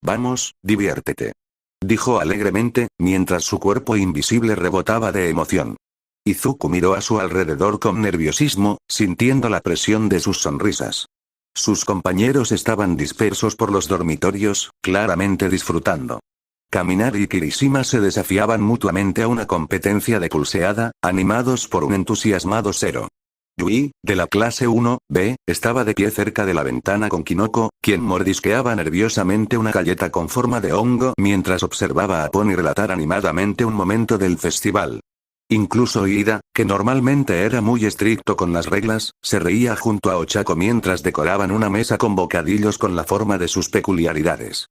«Vamos, diviértete», dijo alegremente, mientras su cuerpo invisible rebotaba de emoción. Izuku miró a su alrededor con nerviosismo, sintiendo la presión de sus sonrisas. Sus compañeros estaban dispersos por los dormitorios, claramente disfrutando. Kaminari y Kirishima se desafiaban mutuamente a una competencia de pulseada, animados por un entusiasmado Zero. Yui, de la clase 1B, estaba de pie cerca de la ventana con Kinoko, quien mordisqueaba nerviosamente una galleta con forma de hongo mientras observaba a Pony relatar animadamente un momento del festival. Incluso Ida, que normalmente era muy estricto con las reglas, se reía junto a Ochako mientras decoraban una mesa con bocadillos con la forma de sus peculiaridades.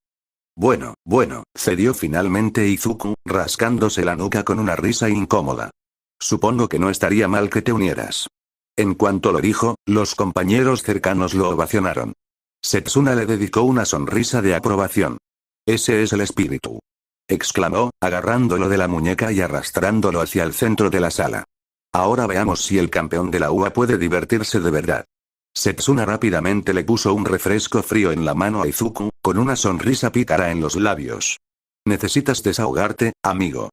Bueno, cedió finalmente Izuku, rascándose la nuca con una risa incómoda. Supongo que no estaría mal que te unieras. En cuanto lo dijo, los compañeros cercanos lo ovacionaron. Setsuna le dedicó una sonrisa de aprobación. Ese es el espíritu, exclamó, agarrándolo de la muñeca y arrastrándolo hacia el centro de la sala. Ahora veamos si el campeón de la UA puede divertirse de verdad. Setsuna rápidamente le puso un refresco frío en la mano a Izuku, con una sonrisa pícara en los labios. Necesitas desahogarte, amigo.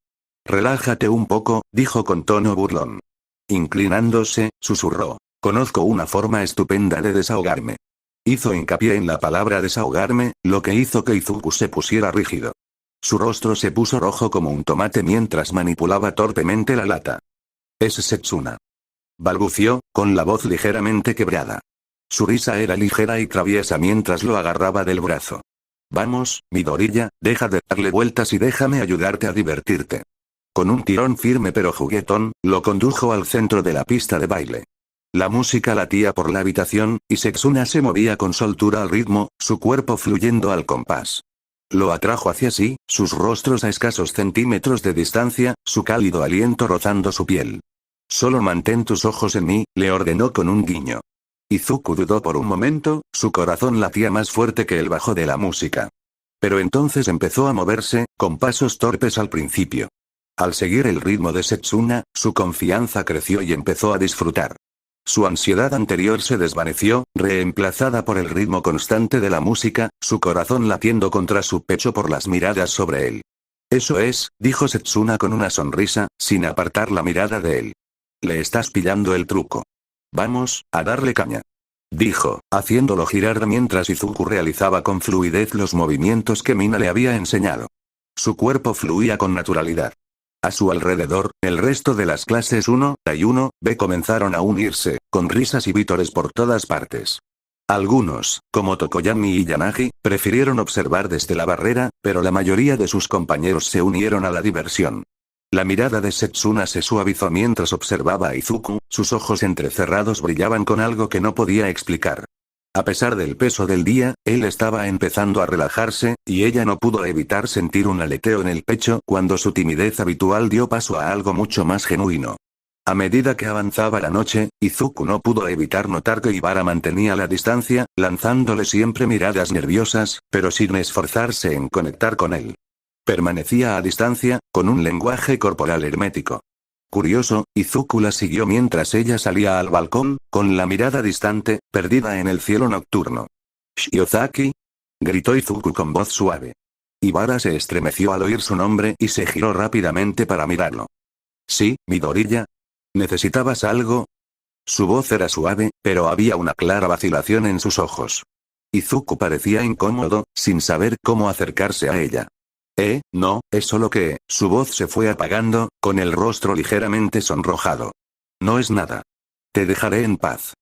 Relájate un poco, dijo con tono burlón. Inclinándose, susurró. Conozco una forma estupenda de desahogarme. Hizo hincapié en la palabra desahogarme, lo que hizo que Izuku se pusiera rígido. Su rostro se puso rojo como un tomate mientras manipulaba torpemente la lata. Es Setsuna. Balbució, con la voz ligeramente quebrada. Su risa era ligera y traviesa mientras lo agarraba del brazo. Vamos, Midoriya, deja de darle vueltas y déjame ayudarte a divertirte. Con un tirón firme pero juguetón, lo condujo al centro de la pista de baile. La música latía por la habitación, y Setsuna se movía con soltura al ritmo, su cuerpo fluyendo al compás. Lo atrajo hacia sí, sus rostros a escasos centímetros de distancia, su cálido aliento rozando su piel. Solo mantén tus ojos en mí, le ordenó con un guiño. Izuku dudó por un momento, su corazón latía más fuerte que el bajo de la música. Pero entonces empezó a moverse, con pasos torpes al principio. Al seguir el ritmo de Setsuna, su confianza creció y empezó a disfrutar. Su ansiedad anterior se desvaneció, reemplazada por el ritmo constante de la música, su corazón latiendo contra su pecho por las miradas sobre él. Eso es, dijo Setsuna con una sonrisa, sin apartar la mirada de él. Le estás pillando el truco. Vamos, a darle caña. Dijo, haciéndolo girar mientras Izuku realizaba con fluidez los movimientos que Mina le había enseñado. Su cuerpo fluía con naturalidad. A su alrededor, el resto de las clases 1A y 1B comenzaron a unirse, con risas y vítores por todas partes. Algunos, como Tokoyami y Yanagi, prefirieron observar desde la barrera, pero la mayoría de sus compañeros se unieron a la diversión. La mirada de Setsuna se suavizó mientras observaba a Izuku, sus ojos entrecerrados brillaban con algo que no podía explicar. A pesar del peso del día, él estaba empezando a relajarse, y ella no pudo evitar sentir un aleteo en el pecho cuando su timidez habitual dio paso a algo mucho más genuino. A medida que avanzaba la noche, Izuku no pudo evitar notar que Ibara mantenía la distancia, lanzándole siempre miradas nerviosas, pero sin esforzarse en conectar con él. Permanecía a distancia, con un lenguaje corporal hermético. Curioso, Izuku la siguió mientras ella salía al balcón, con la mirada distante, perdida en el cielo nocturno. «Shiozaki», gritó Izuku con voz suave. Ibara se estremeció al oír su nombre y se giró rápidamente para mirarlo. «Sí, Midoriya. ¿Necesitabas algo?» Su voz era suave, pero había una clara vacilación en sus ojos. Izuku parecía incómodo, sin saber cómo acercarse a ella. No, es solo que, su voz se fue apagando, con el rostro ligeramente sonrojado. No es nada. Te dejaré en paz.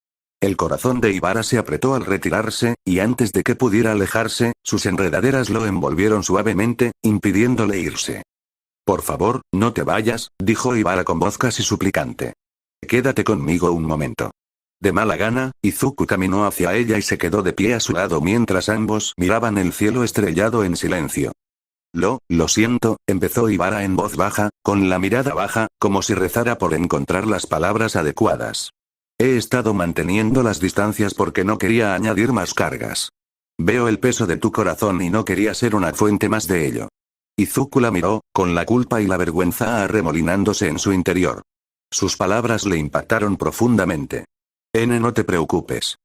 El corazón de Ibara se apretó al retirarse, y antes de que pudiera alejarse, sus enredaderas lo envolvieron suavemente, impidiéndole irse. Por favor, no te vayas, dijo Ibara con voz casi suplicante. Quédate conmigo un momento. De mala gana, Izuku caminó hacia ella y se quedó de pie a su lado mientras ambos miraban el cielo estrellado en silencio. Lo siento, empezó Ibara en voz baja, con la mirada baja, como si rezara por encontrar las palabras adecuadas. He estado manteniendo las distancias porque no quería añadir más cargas. Veo el peso de tu corazón y no quería ser una fuente más de ello. Izuku la miró, con la culpa y la vergüenza arremolinándose en su interior. Sus palabras le impactaron profundamente. No te preocupes.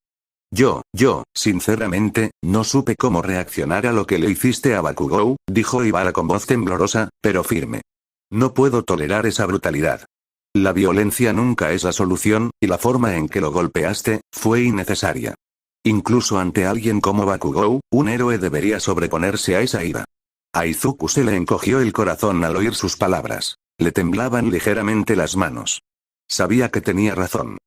Yo, sinceramente, no supe cómo reaccionar a lo que le hiciste a Bakugou, dijo Ibara con voz temblorosa, pero firme. No puedo tolerar esa brutalidad. La violencia nunca es la solución, y la forma en que lo golpeaste, fue innecesaria. Incluso ante alguien como Bakugou, un héroe debería sobreponerse a esa ira. A Izuku se le encogió el corazón al oír sus palabras. Le temblaban ligeramente las manos. Sabía que tenía razón.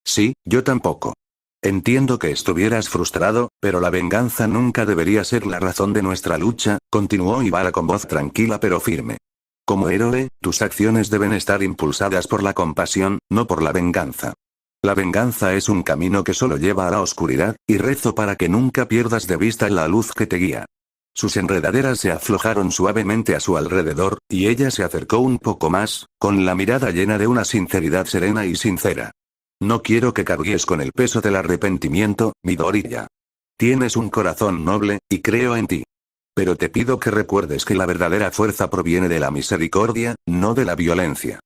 Sí, yo tampoco. Entiendo que estuvieras frustrado, pero la venganza nunca debería ser la razón de nuestra lucha, continuó Ibara con voz tranquila pero firme. Como héroe, tus acciones deben estar impulsadas por la compasión, no por la venganza. La venganza es un camino que solo lleva a la oscuridad, y rezo para que nunca pierdas de vista la luz que te guía. Sus enredaderas se aflojaron suavemente a su alrededor, y ella se acercó un poco más, con la mirada llena de una sinceridad serena y sincera. No quiero que cargues con el peso del arrepentimiento, Midoriya. Tienes un corazón noble, y creo en ti. Pero te pido que recuerdes que la verdadera fuerza proviene de la misericordia, no de la violencia.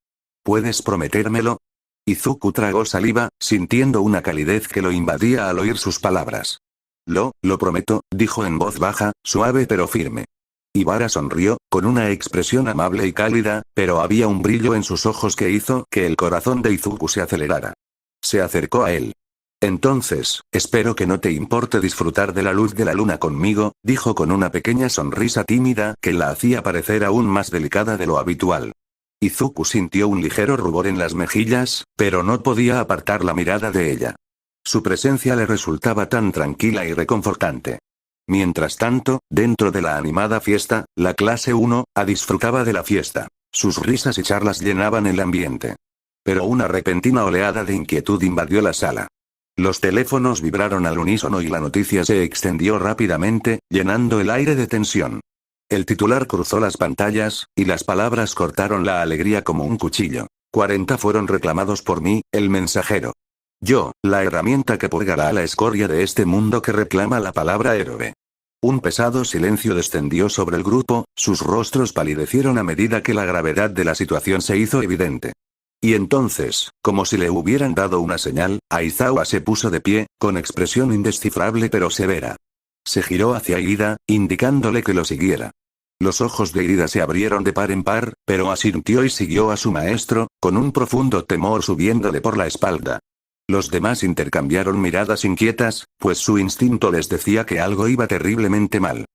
¿Puedes prometérmelo? Izuku tragó saliva, sintiendo una calidez que lo invadía al oír sus palabras. Lo prometo, dijo en voz baja, suave pero firme. Ibara sonrió, con una expresión amable y cálida, pero había un brillo en sus ojos que hizo que el corazón de Izuku se acelerara. Se acercó a él. Entonces, espero que no te importe disfrutar de la luz de la luna conmigo, dijo con una pequeña sonrisa tímida que la hacía parecer aún más delicada de lo habitual. Izuku sintió un ligero rubor en las mejillas, pero no podía apartar la mirada de ella. Su presencia le resultaba tan tranquila y reconfortante. Mientras tanto, dentro de la animada fiesta, la clase 1A disfrutaba de la fiesta. Sus risas y charlas llenaban el ambiente. Pero una repentina oleada de inquietud invadió la sala. Los teléfonos vibraron al unísono y la noticia se extendió rápidamente, llenando el aire de tensión. El titular cruzó las pantallas, y las palabras cortaron la alegría como un cuchillo. 40 fueron reclamados por mí, el mensajero. Yo, la herramienta que purgará a la escoria de este mundo que reclama la palabra héroe. Un pesado silencio descendió sobre el grupo, sus rostros palidecieron a medida que la gravedad de la situación se hizo evidente. Y entonces, como si le hubieran dado una señal, Aizawa se puso de pie, con expresión indescifrable pero severa. Se giró hacia Ida, indicándole que lo siguiera. Los ojos de Ida se abrieron de par en par, pero asintió y siguió a su maestro, con un profundo temor subiéndole por la espalda. Los demás intercambiaron miradas inquietas, pues su instinto les decía que algo iba terriblemente mal.